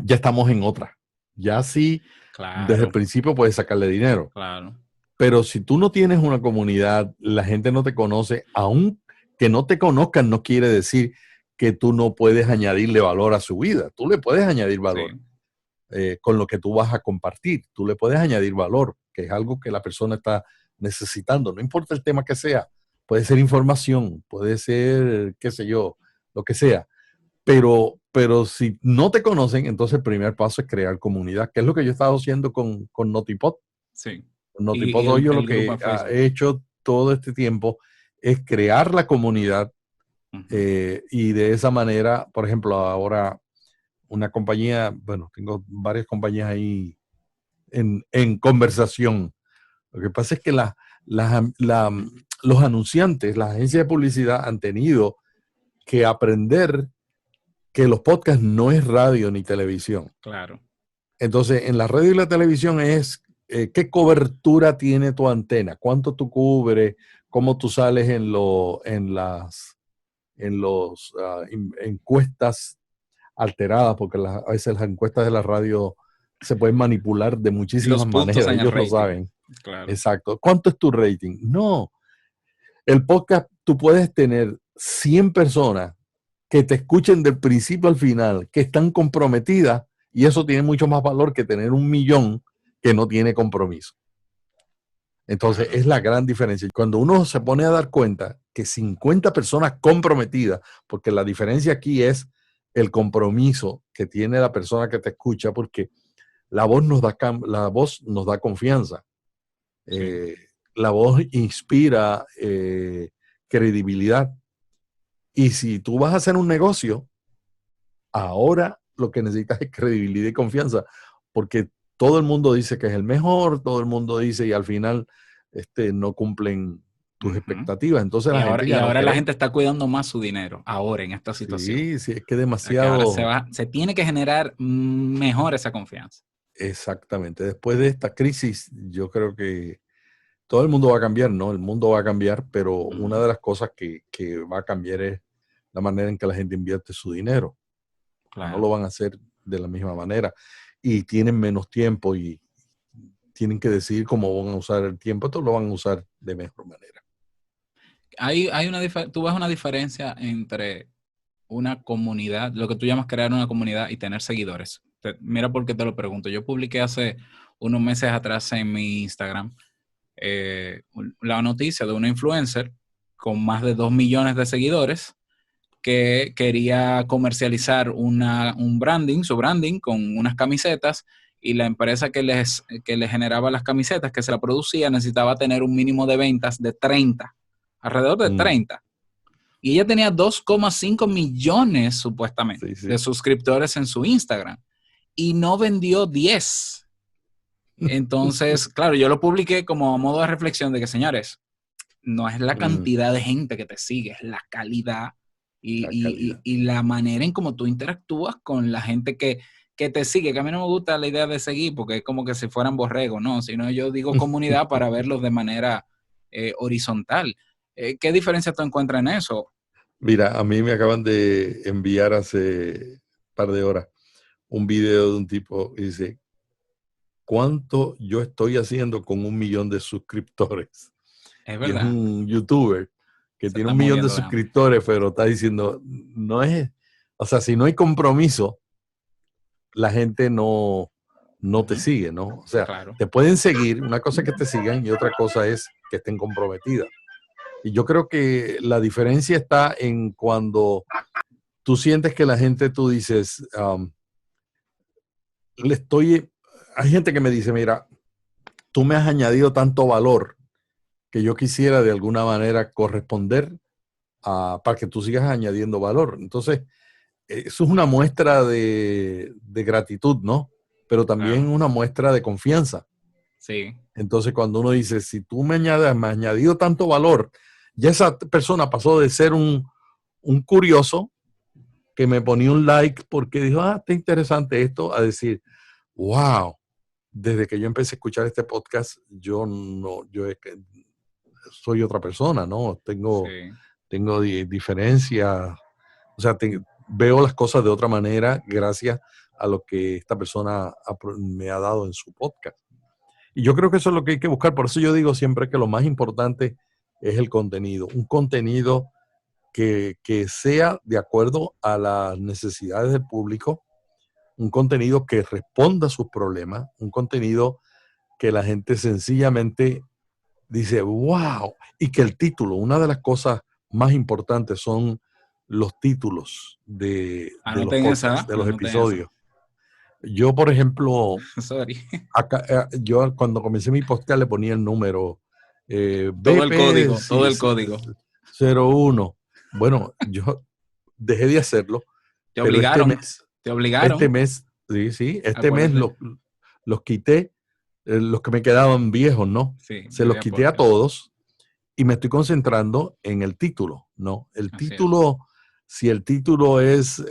ya estamos en otra. Ya sí, desde el principio puedes sacarle dinero. Claro. Pero si tú no tienes una comunidad, la gente no te conoce, aun que no te conozcan, no quiere decir que tú no puedes añadirle valor a su vida. Tú le puedes añadir valor con lo que tú vas a compartir. Tú le puedes añadir valor, que es algo que la persona está necesitando. No importa el tema que sea. Puede ser información, puede ser, qué sé yo, lo que sea. Pero si no te conocen, entonces el primer paso es crear comunidad, que es lo que yo he estado haciendo con Notipod. Sí. Notipod hoy yo lo que he hecho todo este tiempo es crear la comunidad y de esa manera, por ejemplo, ahora una compañía, bueno, tengo varias compañías ahí en conversación. Lo que pasa es que los anunciantes, las agencias de publicidad han tenido que aprender que los podcasts no es radio ni televisión. Claro. Entonces, en la radio y la televisión es qué cobertura tiene tu antena, cuánto tú cubres, cómo tú sales en las encuestas alteradas, porque a veces las encuestas de la radio se pueden manipular de muchísimas maneras, ellos lo saben. Claro. Exacto. ¿Cuánto es tu rating? No. El podcast, tú puedes tener 100 personas que te escuchen del principio al final, que están comprometidas, y eso tiene mucho más valor que tener 1 millón que no tiene compromiso. Entonces, es la gran diferencia. Cuando uno se pone a dar cuenta que 50 personas comprometidas, porque la diferencia aquí es el compromiso que tiene la persona que te escucha, porque la voz nos da confianza. La voz inspira credibilidad. Y si tú vas a hacer un negocio, ahora lo que necesitas es credibilidad y confianza, porque todo el mundo dice que es el mejor, todo el mundo dice y al final no cumplen tus expectativas. Entonces la gente está cuidando más su dinero ahora en esta situación. Sí, es que demasiado. Ahora se tiene que generar mejor esa confianza. Exactamente. Después de esta crisis, yo creo que todo el mundo va a cambiar, ¿no? El mundo va a cambiar, pero una de las cosas que va a cambiar es la manera en que la gente invierte su dinero. Claro. No lo van a hacer de la misma manera y tienen menos tiempo y tienen que decidir cómo van a usar el tiempo. Entonces lo van a usar de mejor manera. ¿Tú ves una diferencia entre una comunidad, lo que tú llamas crear una comunidad y tener seguidores? Mira por qué te lo pregunto. Yo publiqué hace unos meses atrás en mi Instagram la noticia de una influencer con más de 2 millones de seguidores que quería comercializar su branding con unas camisetas y la empresa que les generaba las camisetas, que se la producía, necesitaba tener un mínimo de ventas de 30, alrededor de 30. Y ella tenía 2,5 millones, supuestamente, de suscriptores en su Instagram. Y no vendió 10. Entonces, claro, yo lo publiqué como a modo de reflexión de que, señores, no es la cantidad de gente que te sigue, es la calidad y la manera en cómo tú interactúas con la gente que te sigue, que a mí no me gusta la idea de seguir porque es como que si fueran borregos, no, sino yo digo comunidad para verlos de manera horizontal. ¿Qué diferencia tú encuentras en eso? Mira, a mí me acaban de enviar hace un par de horas un video de un tipo y dice, ¿cuánto yo estoy haciendo con 1 millón de suscriptores? Es Y es verdad. un youtuber que Se tiene está 1 millón de moviendo suscriptores, pero está diciendo, no es, o sea, si no hay compromiso, la gente no te sigue, ¿no? O sea, claro. te pueden seguir, una cosa es que te sigan y otra cosa es que estén comprometidas. Y yo creo que la diferencia está en cuando tú sientes que la gente, tú dices, hay gente que me dice, mira, tú me has añadido tanto valor que yo quisiera de alguna manera corresponder para que tú sigas añadiendo valor. Entonces, eso es una muestra de gratitud, ¿no? Pero también Claro. una muestra de confianza. Sí. Entonces, cuando uno dice, si tú me has añadido tanto valor, ya esa persona pasó de ser un curioso que me ponía un like porque dijo, está interesante esto, a decir, wow, desde que yo empecé a escuchar este podcast, yo soy otra persona, ¿no? Tengo diferencias, o sea, veo las cosas de otra manera gracias a lo que esta persona me ha dado en su podcast. Y yo creo que eso es lo que hay que buscar. Por eso yo digo siempre que lo más importante es el contenido. Un contenido que sea de acuerdo a las necesidades del público, un contenido que responda a sus problemas, un contenido que la gente sencillamente dice, wow, y que el título, una de las cosas más importantes son los títulos de los podcasts, de los episodios. Yo, por ejemplo, yo cuando comencé mi podcast le ponía el número todo el código, todo el BP código. 01. Bueno, yo dejé de hacerlo, Te pero obligaron. este mes, este mes los quité, los que me quedaban viejos, ¿no? Sí, se los quité a todos y me estoy concentrando en el título, ¿no? El título, si el título es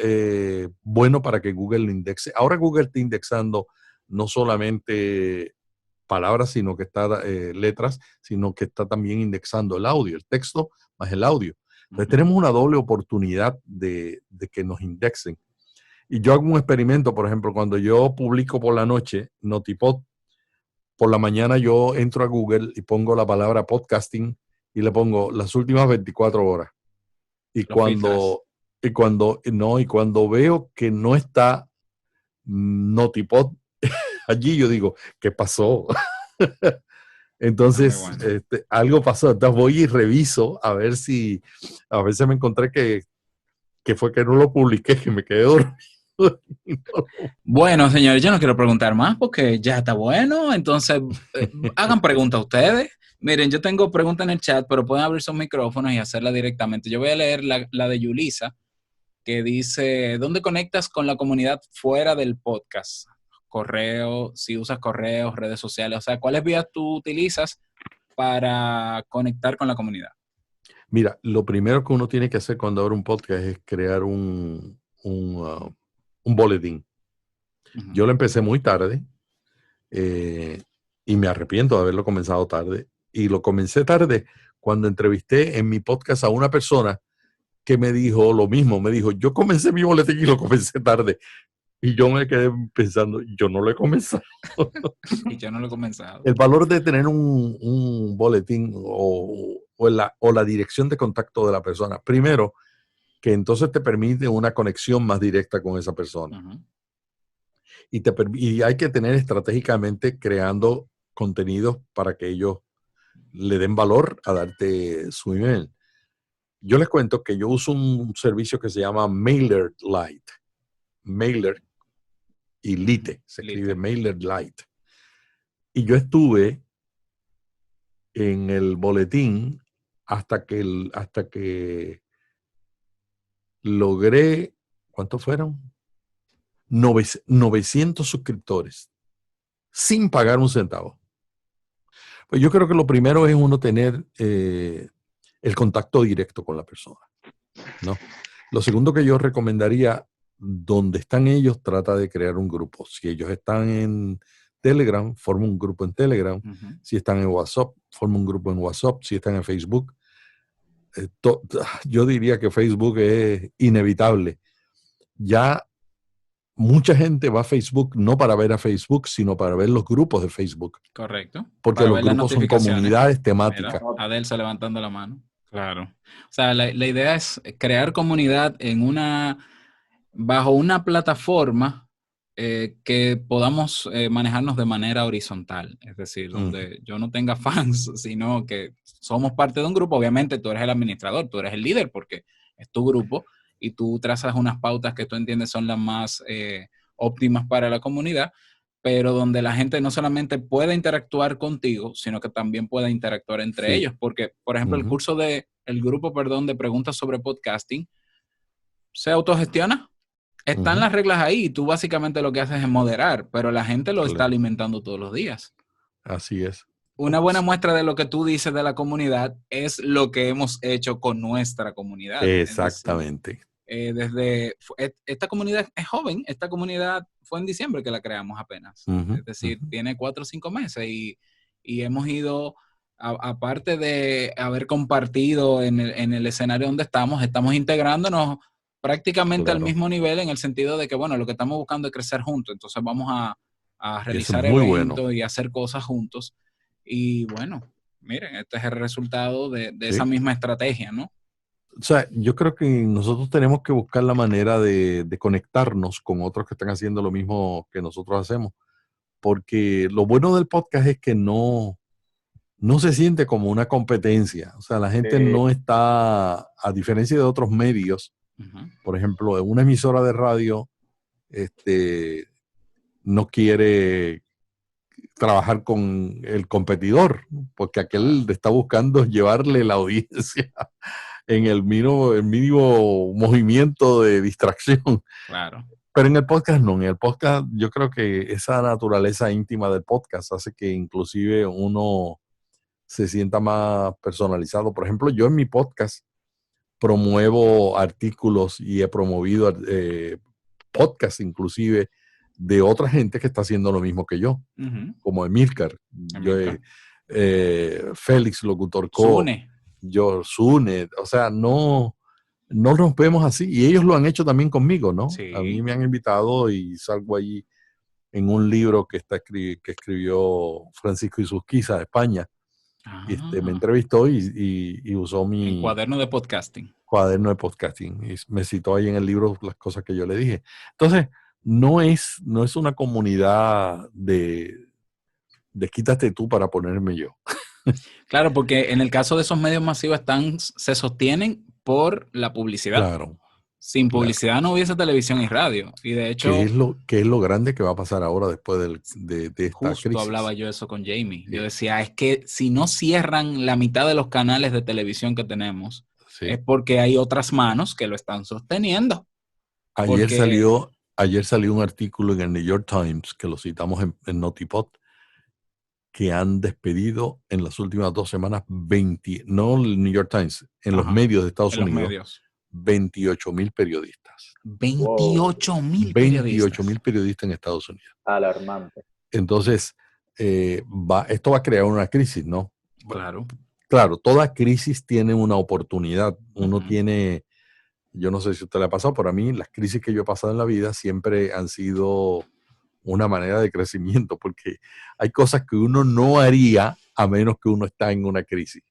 bueno para que Google lo indexe. Ahora Google está indexando no solamente palabras, sino que está letras, sino que está también indexando el audio, el texto más el audio. Entonces tenemos una doble oportunidad de que nos indexen. Y yo hago un experimento, por ejemplo, cuando yo publico por la noche, Notipod, por la mañana yo entro a Google y pongo la palabra podcasting y le pongo las últimas 24 horas. Y cuando veo que no está Notipod allí, yo digo, ¿qué pasó? Entonces, algo pasó. Entonces voy y reviso a veces me encontré que fue que no lo publiqué, que me quedé dormido. Bueno, señores, yo no quiero preguntar más porque ya está bueno. Entonces, hagan preguntas ustedes. Miren, yo tengo preguntas en el chat, pero pueden abrir sus micrófonos y hacerla directamente. Yo voy a leer la de Yulisa, que dice, ¿dónde conectas con la comunidad fuera del podcast? Correo, si usas correos, redes sociales, o sea, ¿cuáles vías tú utilizas para conectar con la comunidad? Mira, lo primero que uno tiene que hacer cuando abre un podcast es crear un boletín. Yo lo empecé muy tarde y me arrepiento de haberlo comenzado tarde. Y lo comencé tarde cuando entrevisté en mi podcast a una persona que me dijo lo mismo. Me dijo, yo comencé mi boletín y lo comencé tarde. Y yo me quedé pensando, yo no lo he comenzado. Y yo no lo he comenzado. El valor de tener un boletín o la dirección de contacto de la persona. Primero, que entonces te permite una conexión más directa con esa persona. Y hay que tener estratégicamente creando contenidos para que ellos le den valor a darte su email. Yo les cuento que yo uso un servicio que se llama MailerLite. Mailer y Lite, se escribe Lite. MailerLite. Y yo estuve en el boletín hasta que logré, ¿cuántos fueron? 900 suscriptores, sin pagar un centavo. Pues yo creo que lo primero es uno tener el contacto directo con la persona, ¿no? Lo segundo que yo recomendaría, donde están ellos, trata de crear un grupo. Si ellos están en Telegram, forma un grupo en Telegram. Si están en WhatsApp, forma un grupo en WhatsApp. Si están en Facebook, yo diría que Facebook es inevitable. Ya mucha gente va a Facebook no para ver a Facebook, sino para ver los grupos de Facebook. Correcto. Porque los grupos son comunidades temáticas. Mira, Adelsa levantando la mano. Claro. O sea, la idea es crear comunidad bajo una plataforma que podamos manejarnos de manera horizontal. Es decir, donde yo no tenga fans, sino que somos parte de un grupo. Obviamente tú eres el administrador, tú eres el líder porque es tu grupo y tú trazas unas pautas que tú entiendes son las más óptimas para la comunidad, pero donde la gente no solamente pueda interactuar contigo, sino que también pueda interactuar entre ellos. Porque, por ejemplo, el grupo de preguntas sobre podcasting se autogestiona. Están las reglas ahí y tú básicamente lo que haces es moderar, pero la gente lo está alimentando todos los días. Así es. Una buena muestra de lo que tú dices de la comunidad es lo que hemos hecho con nuestra comunidad. Exactamente. Es decir, esta comunidad es joven, esta comunidad fue en diciembre que la creamos apenas. Es decir, tiene 4 o 5 meses y hemos ido, aparte de haber compartido en el escenario donde estamos integrándonos prácticamente al mismo nivel en el sentido de que, bueno, lo que estamos buscando es crecer juntos. Entonces vamos a realizar eventos y hacer cosas juntos. Y bueno, miren, este es el resultado de esa misma estrategia, ¿no? O sea, yo creo que nosotros tenemos que buscar la manera de conectarnos con otros que están haciendo lo mismo que nosotros hacemos. Porque lo bueno del podcast es que no se siente como una competencia. O sea, la gente no está, a diferencia de otros medios, por ejemplo, en una emisora de radio, no quiere trabajar con el competidor, porque aquel está buscando llevarle la audiencia en el mínimo movimiento de distracción. Claro. Pero en el podcast no, en el podcast yo creo que esa naturaleza íntima del podcast hace que inclusive uno se sienta más personalizado. Por ejemplo, yo en mi podcast promuevo artículos y he promovido podcasts inclusive de otra gente que está haciendo lo mismo que yo, como Emilcar, Félix Locutor Co, Sune, o sea, no nos vemos así, y ellos lo han hecho también conmigo, ¿no? Sí. A mí me han invitado y salgo allí en un libro que escribió Francisco Isusquiza de España. Me entrevistó y usó mi cuaderno de podcasting. Cuaderno de podcasting. Y me citó ahí en el libro las cosas que yo le dije. Entonces, no es una comunidad de quítate tú para ponerme yo. Claro, porque en el caso de esos medios masivos se sostienen por la publicidad. Claro. Sin publicidad no hubiese televisión y radio. Y de hecho... ¿Qué es lo grande que va a pasar ahora después de esta justo crisis? Hablaba yo eso con Jamie. Sí. Yo decía, es que si no cierran la mitad de los canales de televisión que tenemos, es porque hay otras manos que lo están sosteniendo. Ayer salió un artículo en el New York Times, que lo citamos en Notipod, que han despedido en las últimas 2 semanas no el New York Times, en los medios de Estados Unidos, 28,000 periodistas. 28,000 periodistas en Estados Unidos. Alarmante. Entonces, esto va a crear una crisis, ¿no? Claro, toda crisis tiene una oportunidad. Uno tiene, yo no sé si a usted le ha pasado, pero a mí las crisis que yo he pasado en la vida siempre han sido una manera de crecimiento, porque hay cosas que uno no haría a menos que uno está en una crisis.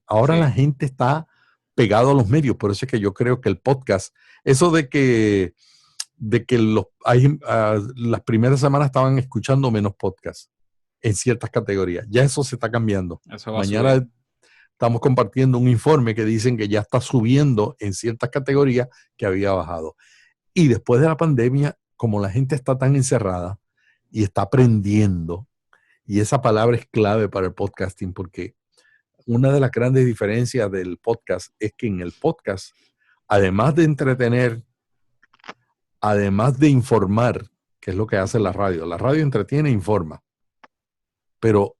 Ahora la gente está pegado a los medios, por eso es que yo creo que el podcast, eso de que las primeras semanas estaban escuchando menos podcasts en ciertas categorías, ya eso se está cambiando. Mañana estamos compartiendo un informe que dicen que ya está subiendo en ciertas categorías que había bajado. Y después de la pandemia como la gente está tan encerrada y está aprendiendo, y esa palabra es clave para el podcasting, porque una de las grandes diferencias del podcast es que en el podcast, además de entretener, además de informar, que es lo que hace la radio entretiene e informa, pero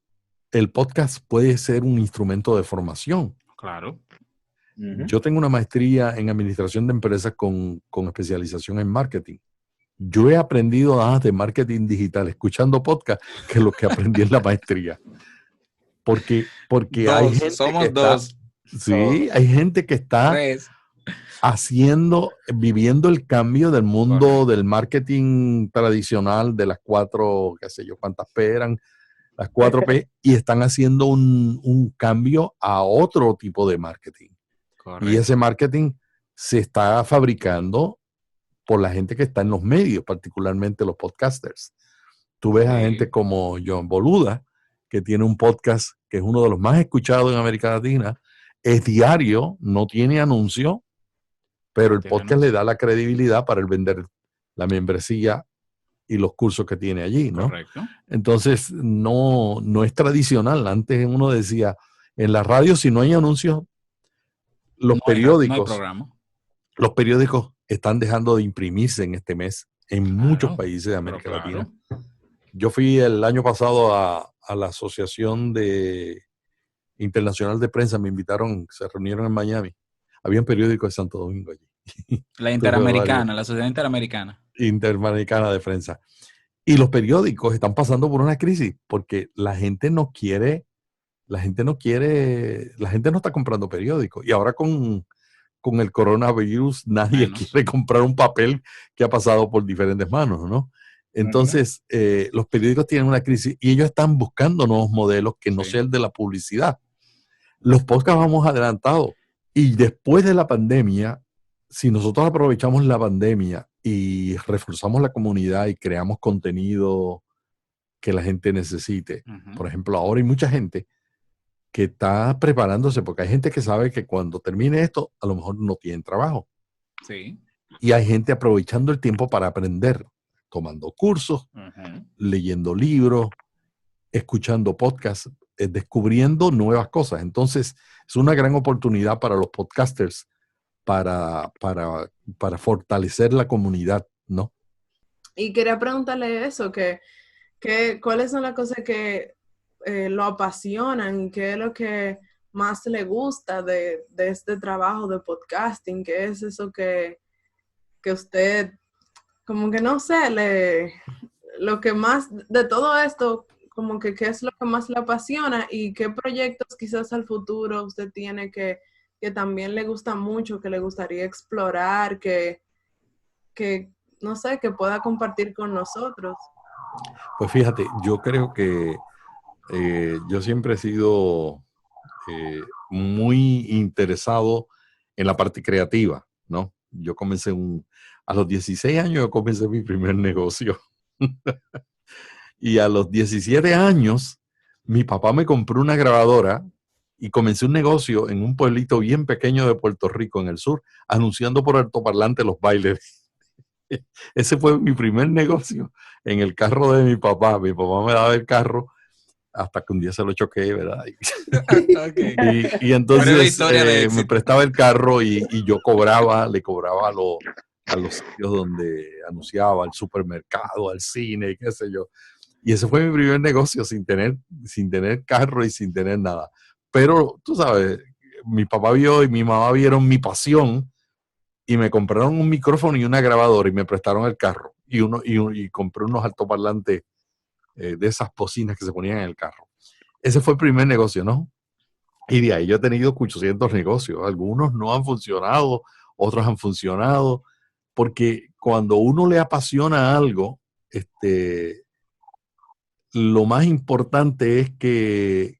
el podcast puede ser un instrumento de formación. Claro. Yo tengo una maestría en administración de empresas con especialización en marketing. Yo he aprendido más de marketing digital escuchando podcast que lo que aprendí en la maestría. Porque hay gente somos que dos. Sí, hay gente que está viviendo el cambio del mundo del marketing tradicional de las 4, qué sé yo, cuántas P eran, las 4P, y están haciendo un cambio a otro tipo de marketing. Correcto. Y ese marketing se está fabricando por la gente que está en los medios, particularmente los podcasters. Tú ves a gente como John Boluda, que tiene un podcast que es uno de los más escuchados en América Latina, es diario, no tiene anuncio, pero el podcast le da la credibilidad para el vender la membresía y los cursos que tiene allí, ¿no? Correcto. Entonces, no es tradicional. Antes uno decía, en la radio si no hay anuncios, los periódicos están dejando de imprimirse en este mes en muchos países de América Latina. Yo fui el año pasado a la Asociación Internacional de Prensa, me invitaron, se reunieron en Miami. Había un periódico de Santo Domingo allí. La Interamericana, la Sociedad Interamericana. Interamericana de Prensa. Y los periódicos están pasando por una crisis porque la gente no está comprando periódicos. Y ahora con el coronavirus nadie quiere comprar un papel que ha pasado por diferentes manos, ¿no? Entonces, los periódicos tienen una crisis y ellos están buscando nuevos modelos que no sea el de la publicidad. Los podcasts vamos adelantados. Y después de la pandemia, si nosotros aprovechamos la pandemia y reforzamos la comunidad y creamos contenido que la gente necesite, por ejemplo, ahora hay mucha gente que está preparándose, porque hay gente que sabe que cuando termine esto, a lo mejor no tienen trabajo. Sí. Y hay gente aprovechando el tiempo para aprender, tomando cursos, leyendo libros, escuchando podcasts, descubriendo nuevas cosas. Entonces, es una gran oportunidad para los podcasters para fortalecer la comunidad, ¿no? Y quería preguntarle eso, ¿cuáles son las cosas que lo apasionan? ¿Qué es lo que más le gusta de este trabajo de podcasting? ¿Qué es eso que usted, como que no sé, lo que más, de todo esto, como que qué es lo que más le apasiona y qué proyectos quizás al futuro usted tiene que también le gusta mucho, que le gustaría explorar, que no sé, que pueda compartir con nosotros? Pues fíjate, yo creo que yo siempre he sido muy interesado en la parte creativa, ¿no? Yo comencé a los 16 años, yo comencé mi primer negocio. Y a los 17 años, mi papá me compró una grabadora y comencé un negocio en un pueblito bien pequeño de Puerto Rico, en el sur, anunciando por altoparlante los bailes. Ese fue mi primer negocio, en el carro de mi papá. Mi papá me daba el carro hasta que un día se lo choqué, ¿verdad? Y entonces me prestaba el carro y yo le cobraba a los sitios donde anunciaba, al supermercado, al cine, y qué sé yo. Y ese fue mi primer negocio sin tener carro y sin tener nada. Pero tú sabes, mi papá y mi mamá vieron mi pasión y me compraron un micrófono y una grabadora y me prestaron el carro. Y compré unos altoparlantes de esas bocinas que se ponían en el carro. Ese fue el primer negocio, ¿no? Y de ahí yo he tenido 800 negocios. Algunos no han funcionado, otros han funcionado, porque cuando uno le apasiona algo, lo más importante es que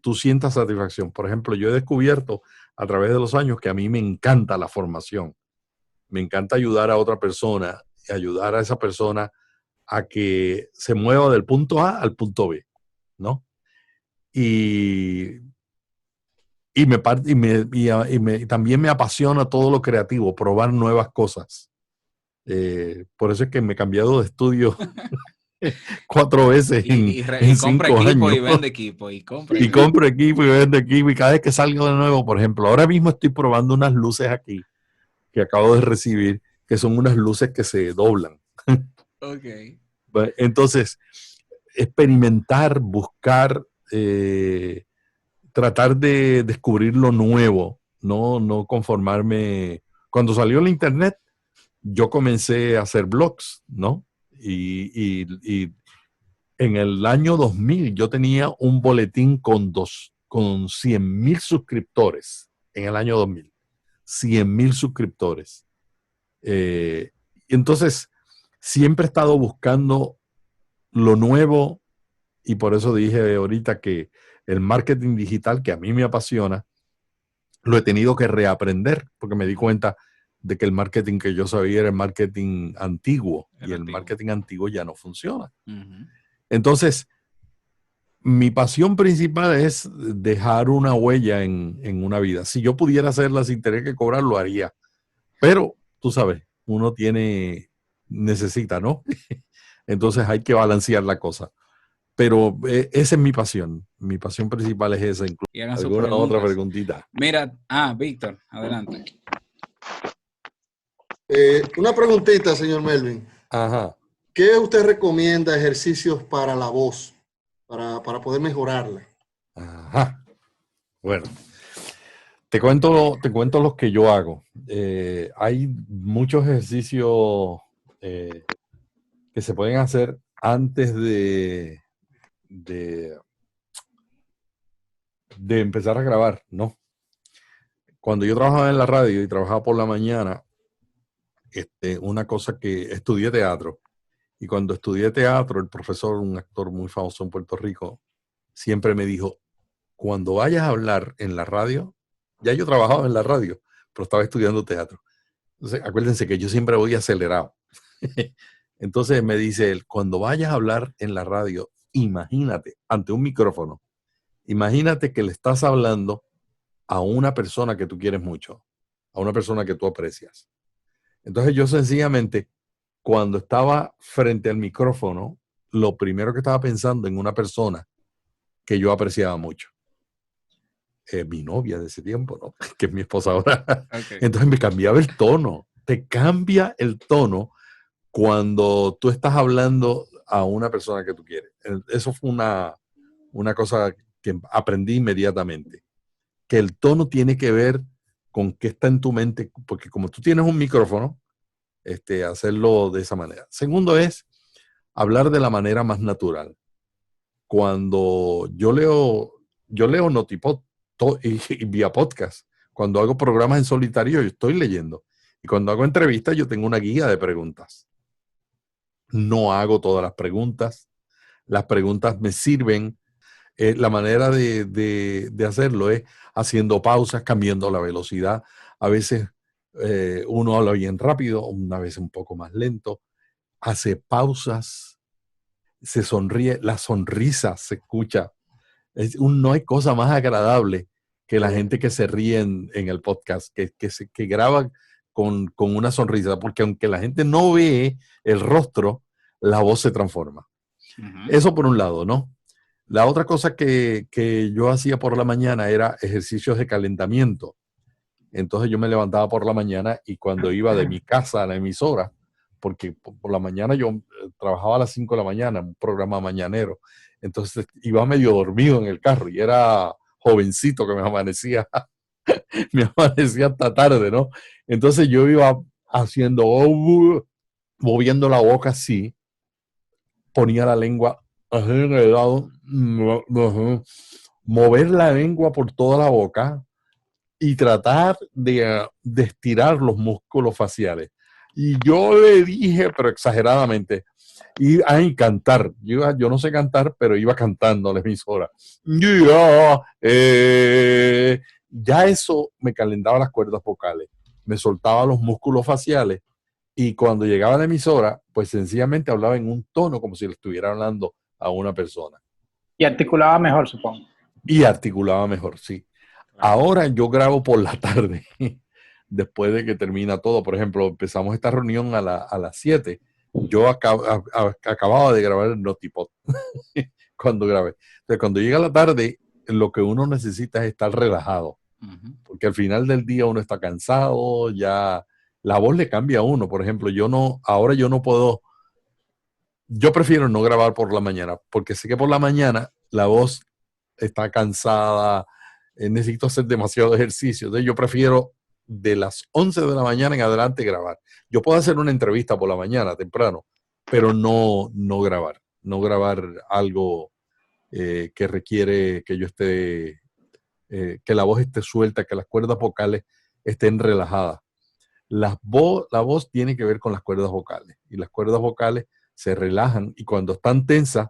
tú sientas satisfacción. Por ejemplo, yo he descubierto a través de los años que a mí me encanta la formación. Me encanta ayudar a otra persona y ayudar a esa persona a que se mueva del punto A al punto B, ¿no? Y también me apasiona todo lo creativo, probar nuevas cosas. Por eso es que me he cambiado de estudio 4 veces en compra 5 equipo años. y vende equipo. Y compro equipo y vendo equipo. Y cada vez que salgo de nuevo, por ejemplo, ahora mismo estoy probando unas luces aquí que acabo de recibir, que son unas luces que se doblan. Okay. Entonces, experimentar, buscar, tratar de descubrir lo nuevo, no conformarme. Cuando salió el internet, yo comencé a hacer blogs, ¿no? Y en el año 2000 yo tenía un boletín con 100,000 suscriptores en el año 2000. 100,000 suscriptores. Entonces, siempre he estado buscando lo nuevo y por eso dije ahorita que el marketing digital, que a mí me apasiona, lo he tenido que reaprender porque me di cuenta de que el marketing que yo sabía era el marketing antiguo y el marketing antiguo ya no funciona. Uh-huh. Entonces, mi pasión principal es dejar una huella en una vida. Si yo pudiera hacerla sin tener que cobrar, lo haría. Pero, tú sabes, uno necesita, ¿no? Entonces hay que balancear la cosa. Pero esa es mi pasión. Mi pasión principal es esa. Y hagan ¿Alguna otra preguntita? Mira, Víctor, adelante. Una preguntita, señor Melvin. Ajá. ¿Qué usted recomienda ejercicios para la voz, para poder mejorarla? Ajá. Bueno, te cuento los que yo hago. Hay muchos ejercicios que se pueden hacer antes de empezar a grabar, ¿no? Cuando yo trabajaba en la radio y trabajaba por la mañana, una cosa que estudié teatro. Y cuando estudié teatro, el profesor, un actor muy famoso en Puerto Rico, siempre me dijo, cuando vayas a hablar en la radio, ya yo trabajaba en la radio, pero estaba estudiando teatro. Entonces, acuérdense que yo siempre voy acelerado. Entonces me dice él, cuando vayas a hablar en la radio, imagínate, ante un micrófono, imagínate que le estás hablando a una persona que tú quieres mucho, a una persona que tú aprecias. Entonces yo sencillamente, cuando estaba frente al micrófono, lo primero que estaba pensando en una persona que yo apreciaba mucho. Mi novia de ese tiempo, ¿no? Que es mi esposa ahora. Okay. Entonces me cambiaba el tono. Te cambia el tono cuando tú estás hablando a una persona que tú quieres. Eso fue una cosa que aprendí inmediatamente. Que el tono tiene que ver con qué está en tu mente, porque como tú tienes un micrófono, hacerlo de esa manera. Segundo es hablar de la manera más natural. Cuando yo leo Notipod y vía podcast. Cuando hago programas en solitario, yo estoy leyendo. Y cuando hago entrevistas, yo tengo una guía de preguntas. No hago todas las preguntas. Las preguntas me sirven. La manera de hacerlo es haciendo pausas, cambiando la velocidad. A veces uno habla bien rápido, una vez un poco más lento. Hace pausas, se sonríe, la sonrisa se escucha. No hay cosa más agradable que la gente que se ríe en el podcast, que graba con una sonrisa, porque aunque la gente no ve el rostro, la voz se transforma. Uh-huh. Eso por un lado, ¿no? La otra cosa que yo hacía por la mañana era ejercicios de calentamiento. Entonces yo me levantaba por la mañana y cuando iba de mi casa a la emisora, porque por la mañana yo trabajaba a las 5 de la mañana, un programa mañanero, entonces iba medio dormido en el carro y era jovencito que me amanecía hasta tarde, ¿no? Entonces yo iba haciendo, moviendo la boca así, ponía la lengua así en el lado, mover la lengua por toda la boca y tratar de estirar los músculos faciales. Y yo le dije, pero exageradamente, y cantar. Yo no sé cantar, pero iba cantando a la emisora. Ya eso me calentaba las cuerdas vocales, me soltaba los músculos faciales y cuando llegaba a la emisora, pues sencillamente hablaba en un tono como si le estuviera hablando a una persona. Y articulaba mejor, supongo. Y articulaba mejor, sí. Ahora yo grabo por la tarde. después de que termina todo. Por ejemplo, empezamos esta reunión a las 7. Yo acababa de grabar el Notipod cuando grabé. Entonces, cuando llega la tarde, lo que uno necesita es estar relajado. Porque al final del día uno está cansado, ya la voz le cambia a uno. Por ejemplo, ahora yo no puedo, yo prefiero no grabar por la mañana, porque sé que por la mañana la voz está cansada, necesito hacer demasiado ejercicio. Entonces yo prefiero de las 11 de la mañana en adelante grabar. Yo puedo hacer una entrevista por la mañana, temprano, pero no grabar algo que requiere que yo esté, que la voz esté suelta, que las cuerdas vocales estén relajadas. La voz tiene que ver con las cuerdas vocales, y las cuerdas vocales se relajan, y cuando están tensas,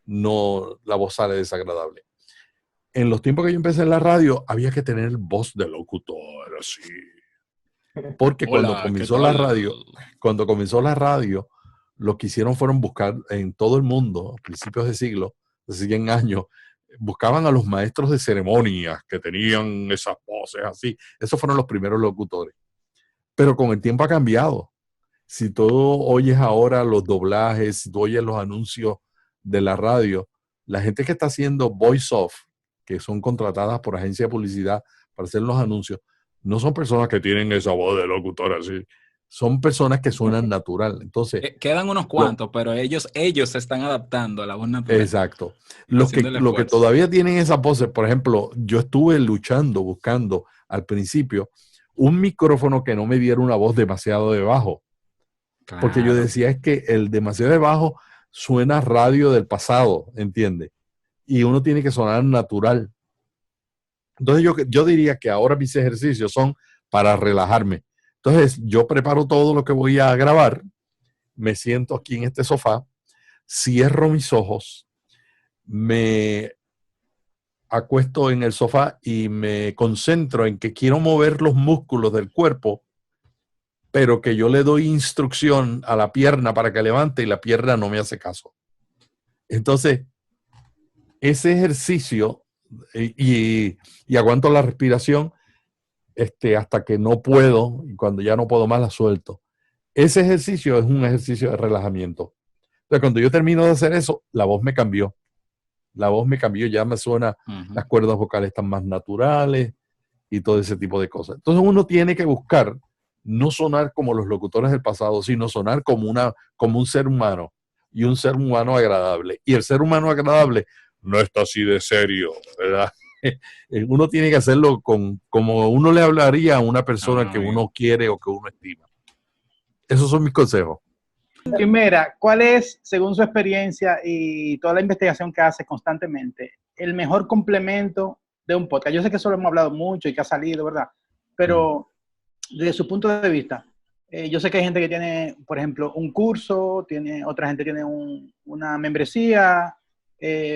la voz sale desagradable. En los tiempos que yo empecé en la radio, había que tener voz de locutor, así. Porque Hola, cuando comenzó la radio, lo que hicieron fueron buscar en todo el mundo, a principios de siglo, hace 100 años, buscaban a los maestros de ceremonias que tenían esas voces así. Esos fueron los primeros locutores. Pero con el tiempo ha cambiado. Si tú oyes ahora los doblajes, si tú oyes los anuncios de la radio, la gente que está haciendo voice-off, que son contratadas por agencias de publicidad para hacer los anuncios, no son personas que tienen esa voz de locutor así. Son personas que suenan natural. Entonces, quedan unos cuantos, pero ellos se están adaptando a la voz natural. Exacto. Lo que todavía tienen esas voces, por ejemplo, yo estuve buscando al principio un micrófono que no me diera una voz demasiado de bajo. Claro. Porque yo decía, es que el demasiado de bajo suena radio del pasado, ¿entiendes? Y uno tiene que sonar natural. Entonces yo diría que ahora mis ejercicios son para relajarme. Entonces yo preparo todo lo que voy a grabar, me siento aquí en este sofá, cierro mis ojos, me acuesto en el sofá y me concentro en que quiero mover los músculos del cuerpo, pero que yo le doy instrucción a la pierna para que levante y la pierna no me hace caso. Entonces, ese ejercicio y aguanto la respiración hasta que no puedo, y cuando ya no puedo más la suelto. Ese ejercicio es un ejercicio de relajamiento. Entonces, cuando yo termino de hacer eso, la voz me cambió. Ya me suena, las cuerdas vocales están más naturales y todo ese tipo de cosas. Entonces uno tiene que buscar no sonar como los locutores del pasado, sino sonar como un ser humano, y un ser humano agradable. Y el ser humano agradable no está así de serio, ¿verdad? Uno tiene que hacerlo como uno le hablaría a una persona que uno quiere o que uno estima. Esos son mis consejos. Primera, ¿cuál es, según su experiencia y toda la investigación que hace constantemente, el mejor complemento de un podcast? Yo sé que eso lo hemos hablado mucho y que ha salido, ¿verdad? Pero desde su punto de vista, yo sé que hay gente que tiene, por ejemplo, un curso, otra gente tiene una membresía,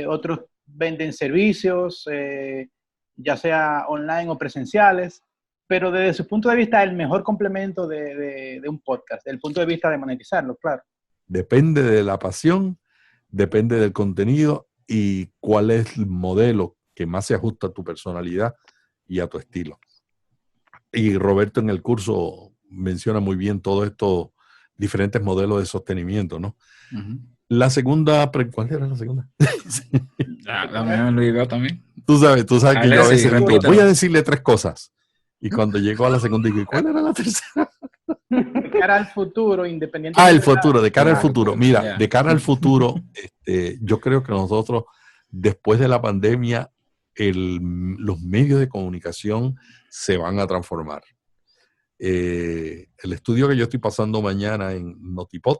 otros venden servicios, ya sea online o presenciales, pero desde su punto de vista, el mejor complemento de un podcast, desde el punto de vista de monetizarlo, claro. Depende de la pasión, depende del contenido y cuál es el modelo que más se ajusta a tu personalidad y a tu estilo. Y Roberto en el curso menciona muy bien todos estos diferentes modelos de sostenimiento, ¿no? La segunda, ¿cuál era la segunda? La mía me lo digo también. Tú sabes que yo a veces digo, voy a decirle 3 cosas. Y cuando llego a la segunda digo, ¿cuál era la tercera? De cara al futuro, independientemente. El futuro, de cara al futuro. Mira, de cara al futuro, yo creo que nosotros, después de la pandemia, los medios de comunicación se van a transformar. El estudio que yo estoy pasando mañana en Notipod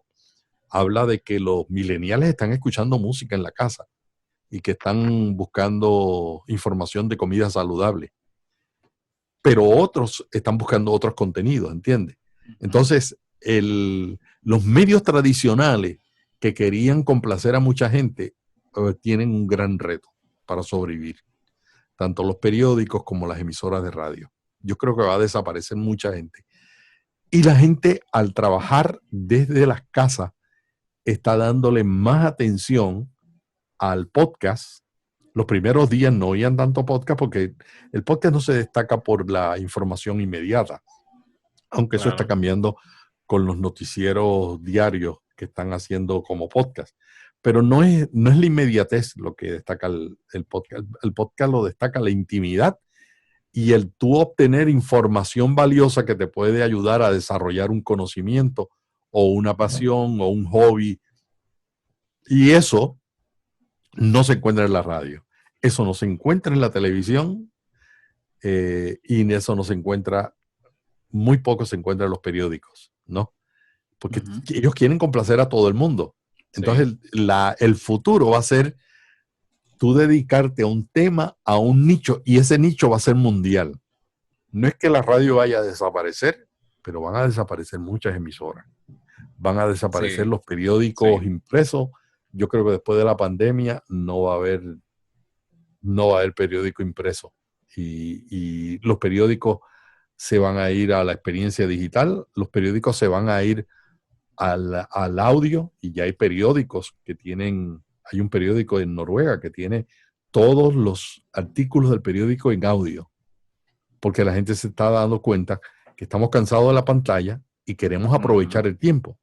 habla de que los millennials están escuchando música en la casa y que están buscando información de comida saludable. Pero otros están buscando otros contenidos, ¿entiendes? Entonces, los medios tradicionales que querían complacer a mucha gente tienen un gran reto para sobrevivir. Tanto los periódicos como las emisoras de radio. Yo creo que va a desaparecer mucha gente. Y la gente, al trabajar desde las casas, está dándole más atención al podcast. Los primeros días no oían tanto podcast porque el podcast no se destaca por la información inmediata. aunque eso está cambiando con los noticieros diarios que están haciendo como podcast. Pero no es la inmediatez lo que destaca el podcast. El podcast lo destaca la intimidad y el tú obtener información valiosa que te puede ayudar a desarrollar un conocimiento o una pasión o un hobby. Y eso no se encuentra en la radio. Eso no se encuentra en la televisión y eso no se encuentra, muy poco se encuentra en los periódicos, ¿no? Porque ellos quieren complacer a todo el mundo. Entonces, el futuro va a ser tú dedicarte a un tema, a un nicho, y ese nicho va a ser mundial. No es que la radio vaya a desaparecer, pero van a desaparecer muchas emisoras. Van a desaparecer los periódicos impresos. Yo creo que después de la pandemia no va a haber periódico impreso. Y los periódicos se van a ir a la experiencia digital, los periódicos se van a ir al audio, y ya hay periódicos que tienen, hay un periódico en Noruega que tiene todos los artículos del periódico en audio, porque la gente se está dando cuenta que estamos cansados de la pantalla y queremos aprovechar el tiempo.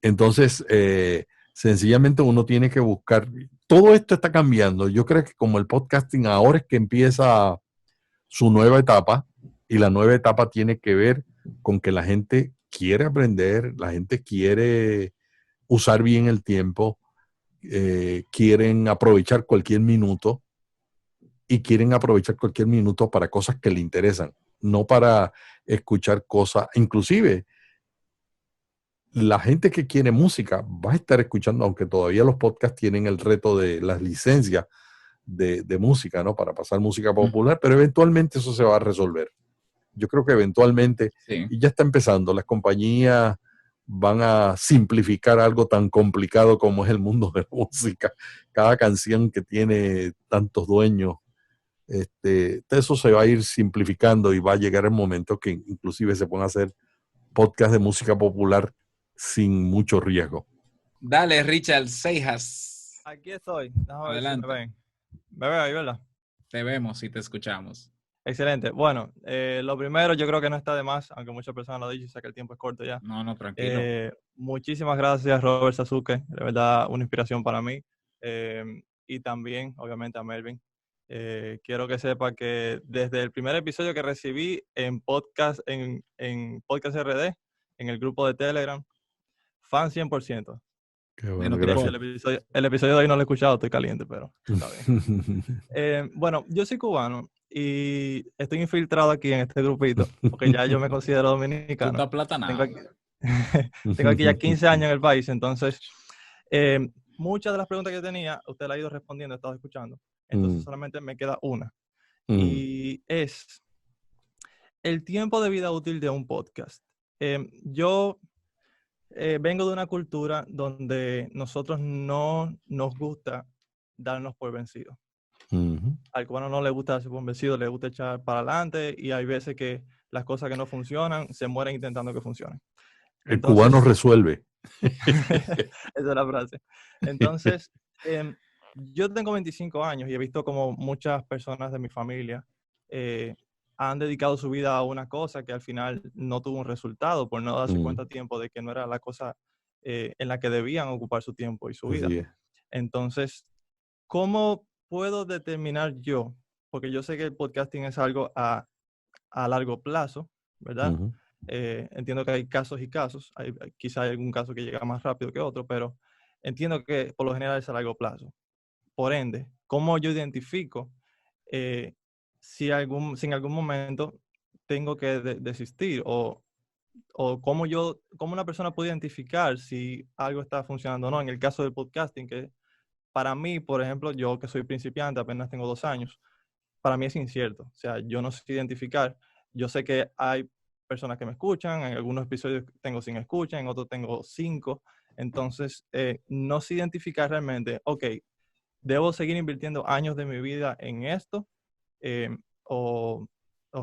Entonces, sencillamente uno tiene que buscar, todo esto está cambiando. Yo creo que como el podcasting ahora es que empieza su nueva etapa, y la nueva etapa tiene que ver con que la gente quiere aprender, la gente quiere usar bien el tiempo, quieren aprovechar cualquier minuto y quieren aprovechar cualquier minuto para cosas que le interesan, no para escuchar cosas. Inclusive, la gente que quiere música va a estar escuchando, aunque todavía los podcasts tienen el reto de las licencias de música, ¿no? Para pasar música popular, pero eventualmente eso se va a resolver. Yo creo que eventualmente, y ya está empezando, las compañías van a simplificar algo tan complicado como es el mundo de la música. Cada canción que tiene tantos dueños, eso se va a ir simplificando y va a llegar el momento que inclusive se pueden hacer podcasts de música popular sin mucho riesgo. Dale, Richard Seijas. Aquí estoy. Adelante. Me veo ahí, ¿verdad? Te vemos y te escuchamos. Excelente. Bueno, lo primero, yo creo que no está de más, aunque muchas personas lo han dicho, sé que el tiempo es corto ya. No, tranquilo. Muchísimas gracias, Robert Sasuke. De verdad, una inspiración para mí. Y también, obviamente, a Melvin. Quiero que sepa que desde el primer episodio que recibí en podcast, en Podcast RD, en el grupo de Telegram, fan 100%. Qué bueno, gracias. El episodio de hoy no lo he escuchado, estoy caliente, pero está bien. Bueno, yo soy cubano y estoy infiltrado aquí en este grupito, porque ya yo me considero dominicano. Tú estás platanado. Tengo aquí ya 15 años en el país, entonces muchas de las preguntas que tenía, usted la ha ido respondiendo, he estado escuchando, entonces solamente me queda una. Y es el tiempo de vida útil de un podcast. Yo vengo de una cultura donde nosotros no nos gusta darnos por vencidos. Al cubano no le gusta darse por vencido, le gusta echar para adelante, y hay veces que las cosas que no funcionan se mueren intentando que funcionen. El cubano resuelve. Esa es la frase. Entonces, yo tengo 25 años y he visto como muchas personas de mi familia han dedicado su vida a una cosa que al final no tuvo un resultado por no darse cuenta a tiempo de que no era la cosa en la que debían ocupar su tiempo y su vida. Sí. Entonces, ¿cómo puedo determinar yo? Porque yo sé que el podcasting es algo a largo plazo, ¿verdad? Entiendo que hay casos y casos. Quizá hay algún caso que llega más rápido que otro, pero entiendo que por lo general es a largo plazo. Por ende, ¿cómo yo identifico si en algún momento tengo que desistir? O cómo una persona puede identificar si algo está funcionando o no. En el caso del podcasting, que para mí, por ejemplo, yo que soy principiante, apenas tengo 2 años, para mí es incierto. O sea, yo no sé identificar. Yo sé que hay personas que me escuchan, en algunos episodios tengo 100 escuchas, en otros tengo 5. Entonces, no sé identificar realmente, ok, ¿debo seguir invirtiendo años de mi vida en esto? O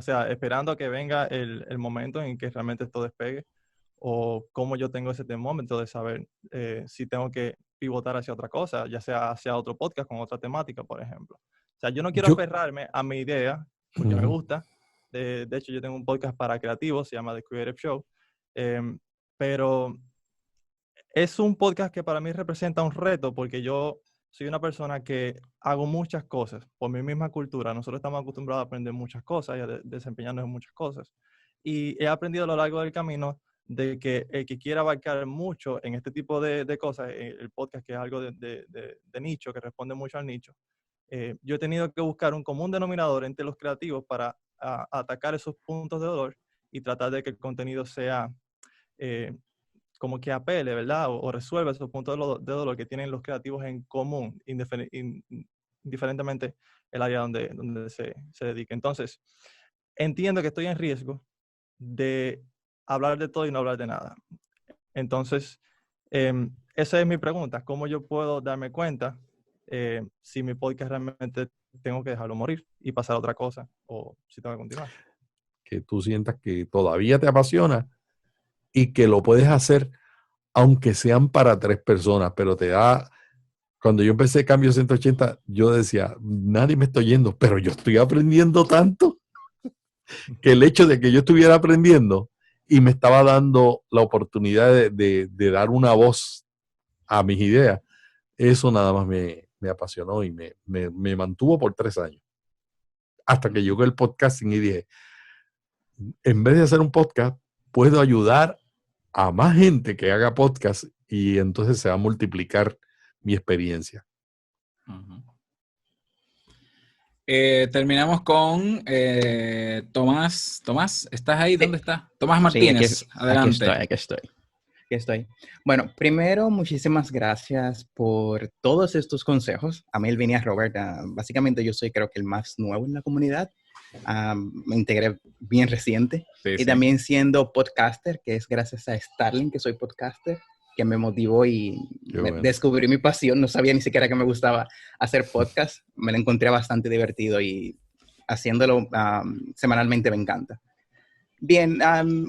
sea, esperando a que venga el momento en que realmente esto despegue, o cómo yo tengo ese termómetro de saber si tengo que pivotar hacia otra cosa, ya sea hacia otro podcast con otra temática, por ejemplo. O sea, yo no quiero aferrarme a mi idea, porque me gusta, De hecho, yo tengo un podcast para creativos, se llama The Creative Show. Pero es un podcast que para mí representa un reto porque yo soy una persona que hago muchas cosas por mi misma cultura. Nosotros estamos acostumbrados a aprender muchas cosas y a desempeñarnos en muchas cosas. Y he aprendido a lo largo del camino de que el que quiera abarcar mucho en este tipo de cosas, el podcast que es algo de nicho, que responde mucho al nicho, yo he tenido que buscar un común denominador entre los creativos para atacar esos puntos de dolor y tratar de que el contenido sea como que apele, ¿verdad? O resuelva esos puntos de dolor que tienen los creativos en común, indiferentemente el área donde se dedique. Entonces, entiendo que estoy en riesgo de hablar de todo y no hablar de nada. Entonces, esa es mi pregunta. ¿Cómo yo puedo darme cuenta si mi podcast realmente tengo que dejarlo morir y pasar a otra cosa o si tengo que continuar? Que tú sientas que todavía te apasiona y que lo puedes hacer aunque sean para 3 personas, pero te da... Cuando yo empecé Cambio 180, yo decía, nadie me está oyendo, pero yo estoy aprendiendo tanto que el hecho de que yo estuviera aprendiendo y me estaba dando la oportunidad de dar una voz a mis ideas, eso nada más me apasionó y me mantuvo por 3 años. Hasta que llegó el podcasting y dije, en vez de hacer un podcast, puedo ayudar a más gente que haga podcast y entonces se va a multiplicar mi experiencia. Uh-huh. Terminamos con Tomás. Tomás, ¿estás ahí? ¿Dónde estás? Tomás Martínez, sí, adelante. Aquí estoy. Bueno, primero, muchísimas gracias por todos estos consejos. A Melvin y a Robert. Básicamente yo soy creo que el más nuevo en la comunidad. Me integré bien reciente. Sí. También siendo podcaster, que es gracias a Starling que soy podcaster, que me motivó y descubrí mi pasión. No sabía ni siquiera que me gustaba hacer podcast. Me lo encontré bastante divertido y haciéndolo semanalmente me encanta. Bien,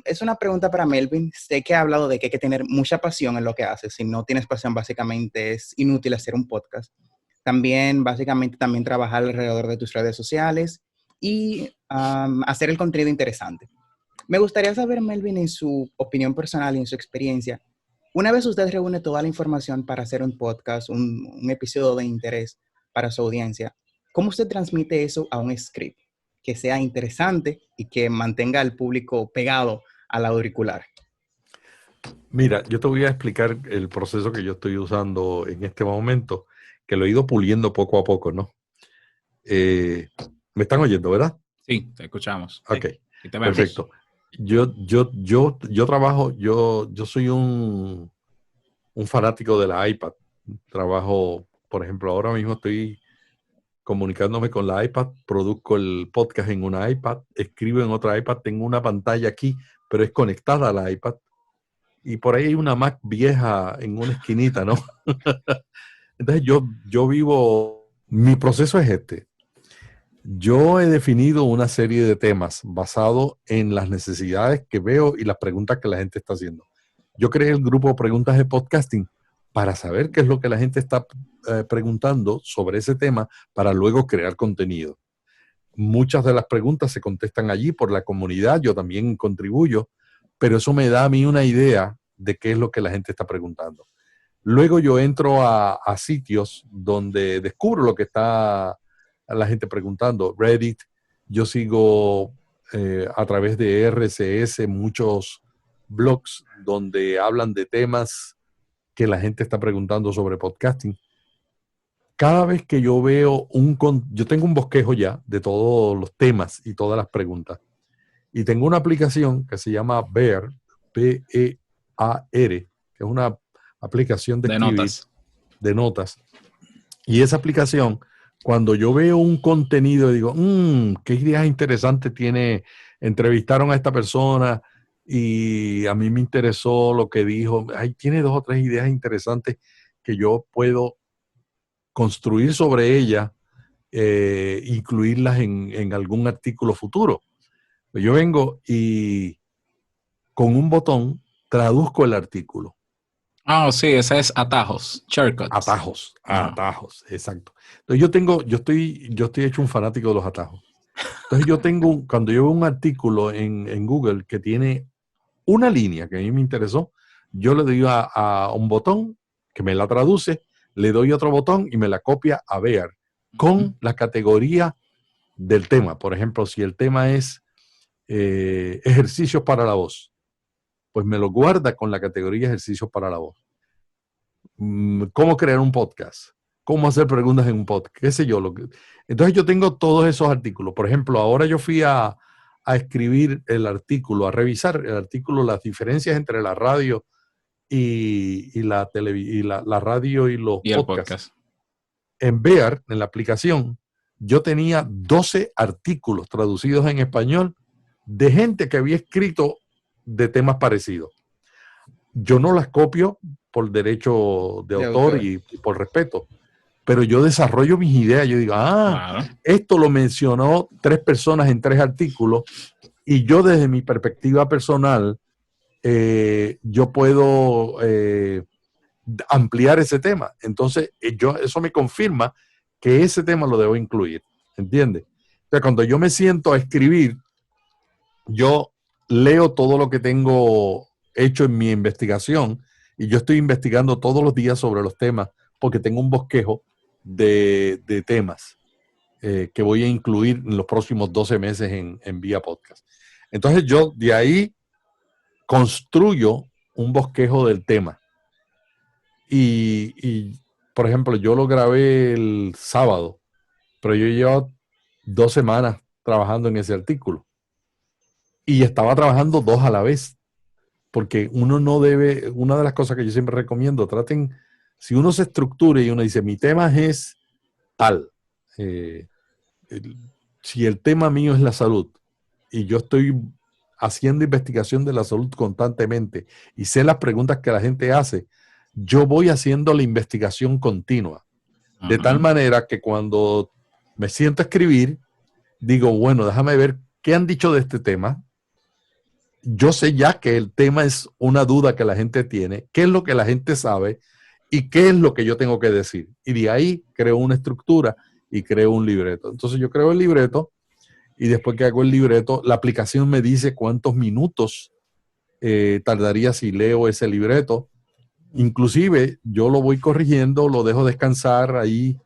es una pregunta para Melvin. Sé que ha hablado de que hay que tener mucha pasión en lo que haces. Si no tienes pasión, básicamente es inútil hacer un podcast. También, básicamente, también trabajar alrededor de tus redes sociales y hacer el contenido interesante. Me gustaría saber, Melvin, en su opinión personal y en su experiencia, una vez usted reúne toda la información para hacer un podcast, un episodio de interés para su audiencia, ¿cómo usted transmite eso a un script que sea interesante y que mantenga al público pegado al auricular? Mira, yo te voy a explicar el proceso que yo estoy usando en este momento, que lo he ido puliendo poco a poco, ¿no? ¿Me están oyendo, verdad? Sí, te escuchamos. Ok, sí, te perfecto. Yo trabajo, yo soy un fanático de la iPad. Trabajo, por ejemplo, ahora mismo estoy comunicándome con la iPad, produzco el podcast en una iPad, escribo en otra iPad, tengo una pantalla aquí, pero es conectada a la iPad. Y por ahí hay una Mac vieja en una esquinita, ¿no? Entonces yo vivo, mi proceso es este. Yo he definido una serie de temas basado en las necesidades que veo y las preguntas que la gente está haciendo. Yo creé el grupo Preguntas de Podcasting para saber qué es lo que la gente está preguntando sobre ese tema para luego crear contenido. Muchas de las preguntas se contestan allí por la comunidad, yo también contribuyo, pero eso me da a mí una idea de qué es lo que la gente está preguntando. Luego yo entro a sitios donde descubro lo que está la gente preguntando. Reddit, yo sigo a través de RSS muchos blogs donde hablan de temas que la gente está preguntando sobre podcasting. Cada vez que yo veo yo tengo un bosquejo ya de todos los temas y todas las preguntas. Y tengo una aplicación que se llama Bear, P-E-A-R, que es una aplicación de notas. Y esa aplicación, cuando yo veo un contenido, digo, qué ideas interesantes tiene, entrevistaron a esta persona y a mí me interesó lo que dijo. Tiene 2 o 3 ideas interesantes que yo puedo construir sobre ellas, incluirlas en algún artículo futuro. Yo vengo y con un botón traduzco el artículo. Sí, ese es atajos, shortcuts. Atajos, exacto. Entonces yo estoy hecho un fanático de los atajos. Entonces cuando yo veo un artículo en Google que tiene una línea que a mí me interesó, yo le doy a un botón que me la traduce, le doy otro botón y me la copia a Bear con la categoría del tema. Por ejemplo, si el tema es ejercicios para la voz, pues me lo guarda con la categoría ejercicios para la voz. ¿Cómo crear un podcast? ¿Cómo hacer preguntas en un podcast? ¿Qué sé yo? Entonces yo tengo todos esos artículos. Por ejemplo, ahora yo fui a escribir el artículo, a revisar el artículo, las diferencias entre la radio y la radio y los podcasts. En Bear, en la aplicación, yo tenía 12 artículos traducidos en español de gente que había escrito de temas parecidos. Yo no las copio por derecho de autor y por respeto, pero yo desarrollo mis ideas. Yo digo, esto lo mencionó 3 personas en 3 artículos y yo desde mi perspectiva personal, yo puedo ampliar ese tema. Entonces, eso me confirma que ese tema lo debo incluir, ¿entiendes? O sea, cuando yo me siento a escribir, yo leo todo lo que tengo hecho en mi investigación y yo estoy investigando todos los días sobre los temas porque tengo un bosquejo de temas que voy a incluir en los próximos 12 meses en Vía Podcast. Entonces yo de ahí construyo un bosquejo del tema. Y por ejemplo, yo lo grabé el sábado, pero yo llevo 2 semanas trabajando en ese artículo. Y estaba trabajando 2 a la vez. Porque uno no debe, una de las cosas que yo siempre recomiendo, traten, si uno se estructura y uno dice, mi tema es tal, si el tema mío es la salud y yo estoy haciendo investigación de la salud constantemente y sé las preguntas que la gente hace, yo voy haciendo la investigación continua. De tal manera que cuando me siento a escribir, digo, bueno, déjame ver qué han dicho de este tema. Yo sé ya que el tema es una duda que la gente tiene, qué es lo que la gente sabe y qué es lo que yo tengo que decir. Y de ahí creo una estructura y creo un libreto. Entonces yo creo el libreto y después que hago el libreto, la aplicación me dice cuántos minutos tardaría si leo ese libreto. Inclusive yo lo voy corrigiendo, lo dejo descansar ahí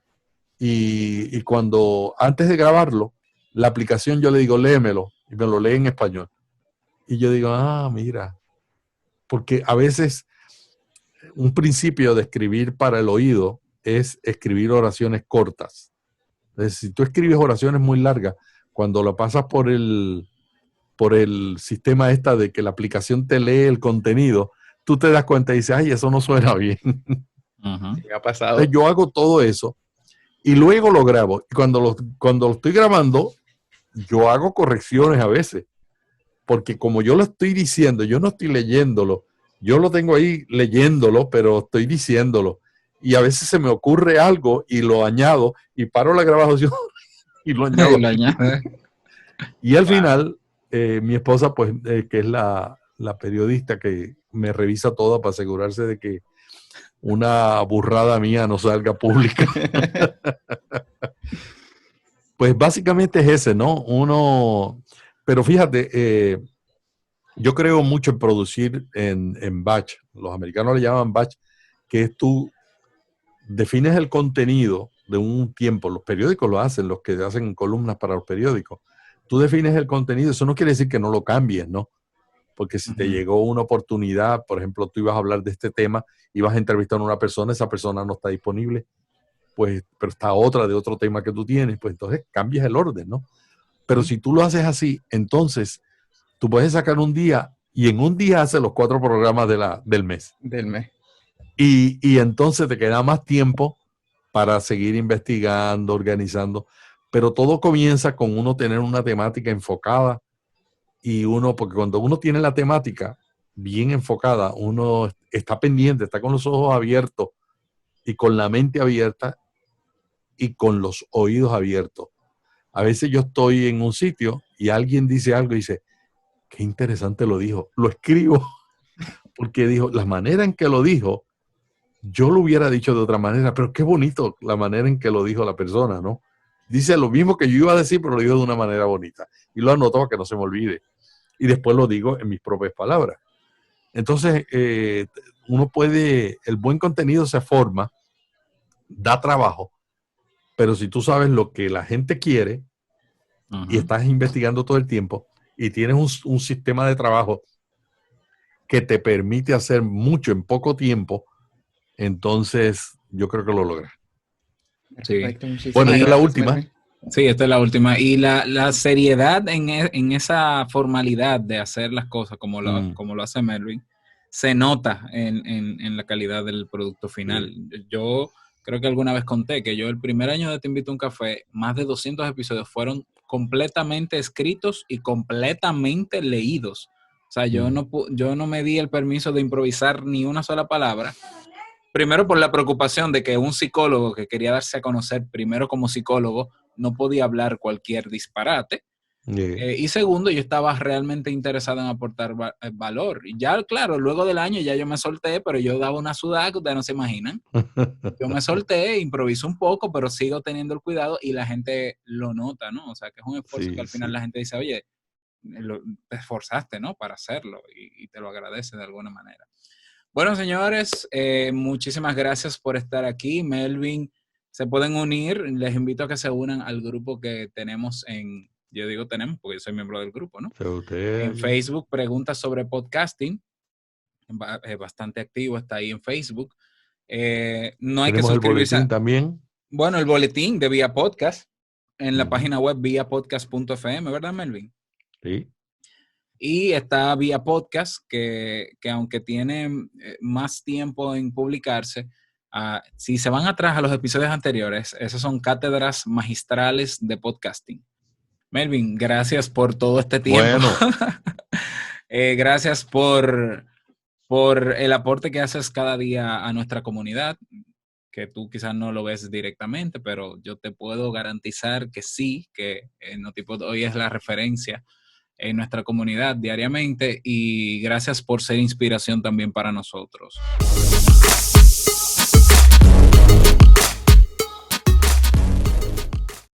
y cuando antes de grabarlo, la aplicación yo le digo léemelo y me lo lee en español. Y yo digo, mira, porque a veces un principio de escribir para el oído es escribir oraciones cortas. Entonces, si tú escribes oraciones muy largas, cuando lo pasas por el sistema de que la aplicación te lee el contenido, tú te das cuenta y dices, ay, eso no suena bien. ¿Qué ha pasado? Entonces, yo hago todo eso y luego lo grabo. Y cuando lo estoy grabando, yo hago correcciones a veces. Porque como yo lo estoy diciendo, yo no estoy leyéndolo, yo lo tengo ahí leyéndolo, pero estoy diciéndolo. Y a veces se me ocurre algo y lo añado y paro la grabación y lo añado. Y al final, mi esposa, pues, que es la periodista que me revisa todo para asegurarse de que una burrada mía no salga pública. Pues básicamente es ese, ¿no? Pero fíjate, yo creo mucho en producir en batch. Los americanos le llaman batch, que es tú defines el contenido de un tiempo. Los periódicos lo hacen, los que hacen columnas para los periódicos. Tú defines el contenido, eso no quiere decir que no lo cambies, ¿no? Porque si te llegó una oportunidad, por ejemplo, tú ibas a hablar de este tema, ibas a entrevistar a una persona, esa persona no está disponible, pues, pero está otra de otro tema que tú tienes, pues entonces cambias el orden, ¿no? Pero si tú lo haces así, entonces tú puedes sacar un día y en un día haces los 4 programas del mes. Del mes. Y entonces te queda más tiempo para seguir investigando, organizando. Pero todo comienza con uno tener una temática enfocada y porque cuando uno tiene la temática bien enfocada, uno está pendiente, está con los ojos abiertos y con la mente abierta y con los oídos abiertos. A veces yo estoy en un sitio y alguien dice algo y dice, qué interesante lo dijo. Lo escribo porque dijo, la manera en que lo dijo, yo lo hubiera dicho de otra manera, pero qué bonito la manera en que lo dijo la persona, ¿no? dice lo mismo que yo iba a decir, pero lo digo de una manera bonita. Y lo anoto para que no se me olvide. Y después lo digo en mis propias palabras. Entonces, uno puede, el buen contenido se forma, da trabajo, pero si tú sabes lo que la gente quiere y estás investigando todo el tiempo y tienes un sistema de trabajo que te permite hacer mucho en poco tiempo, entonces yo creo que lo logras. Sí. Bueno, y la última. Sí, esta es la última. Y la seriedad en esa formalidad de hacer las cosas como lo hace Melvin, se nota en la calidad del producto final. Yo creo que alguna vez conté que yo el primer año de Te Invito a un Café, más de 200 episodios fueron completamente escritos y completamente leídos. O sea, yo no me di el permiso de improvisar ni una sola palabra. Primero por la preocupación de que un psicólogo que quería darse a conocer primero como psicólogo no podía hablar cualquier disparate. Y segundo, yo estaba realmente interesado en aportar valor. Y ya, claro, luego del año ya yo me solté, pero yo daba una sudada que ustedes no se imaginan. Yo me solté, improviso un poco, pero sigo teniendo el cuidado y la gente lo nota, ¿no? O sea, que es un esfuerzo que al final la gente dice, oye, te esforzaste, ¿no? Para hacerlo y te lo agradece de alguna manera. Bueno, señores, muchísimas gracias por estar aquí. Melvin, se pueden unir. Les invito a que se unan al grupo que tenemos yo digo tenemos porque yo soy miembro del grupo, ¿no? En Facebook, Preguntas sobre Podcasting. Bastante activo, está ahí en Facebook. No hay que suscribirse. El boletín también. Bueno, el boletín de Vía Podcast en la página web viapodcast.fm, ¿verdad, Melvin? Sí. Y está Vía Podcast, que aunque tiene más tiempo en publicarse, si se van atrás a los episodios anteriores, esas son cátedras magistrales de podcasting. Melvin, gracias por todo este tiempo. Bueno. Gracias por el aporte que haces cada día a nuestra comunidad, que tú quizás no lo ves directamente, pero yo te puedo garantizar que sí, que Notipo hoy es la referencia en nuestra comunidad diariamente, y gracias por ser inspiración también para nosotros.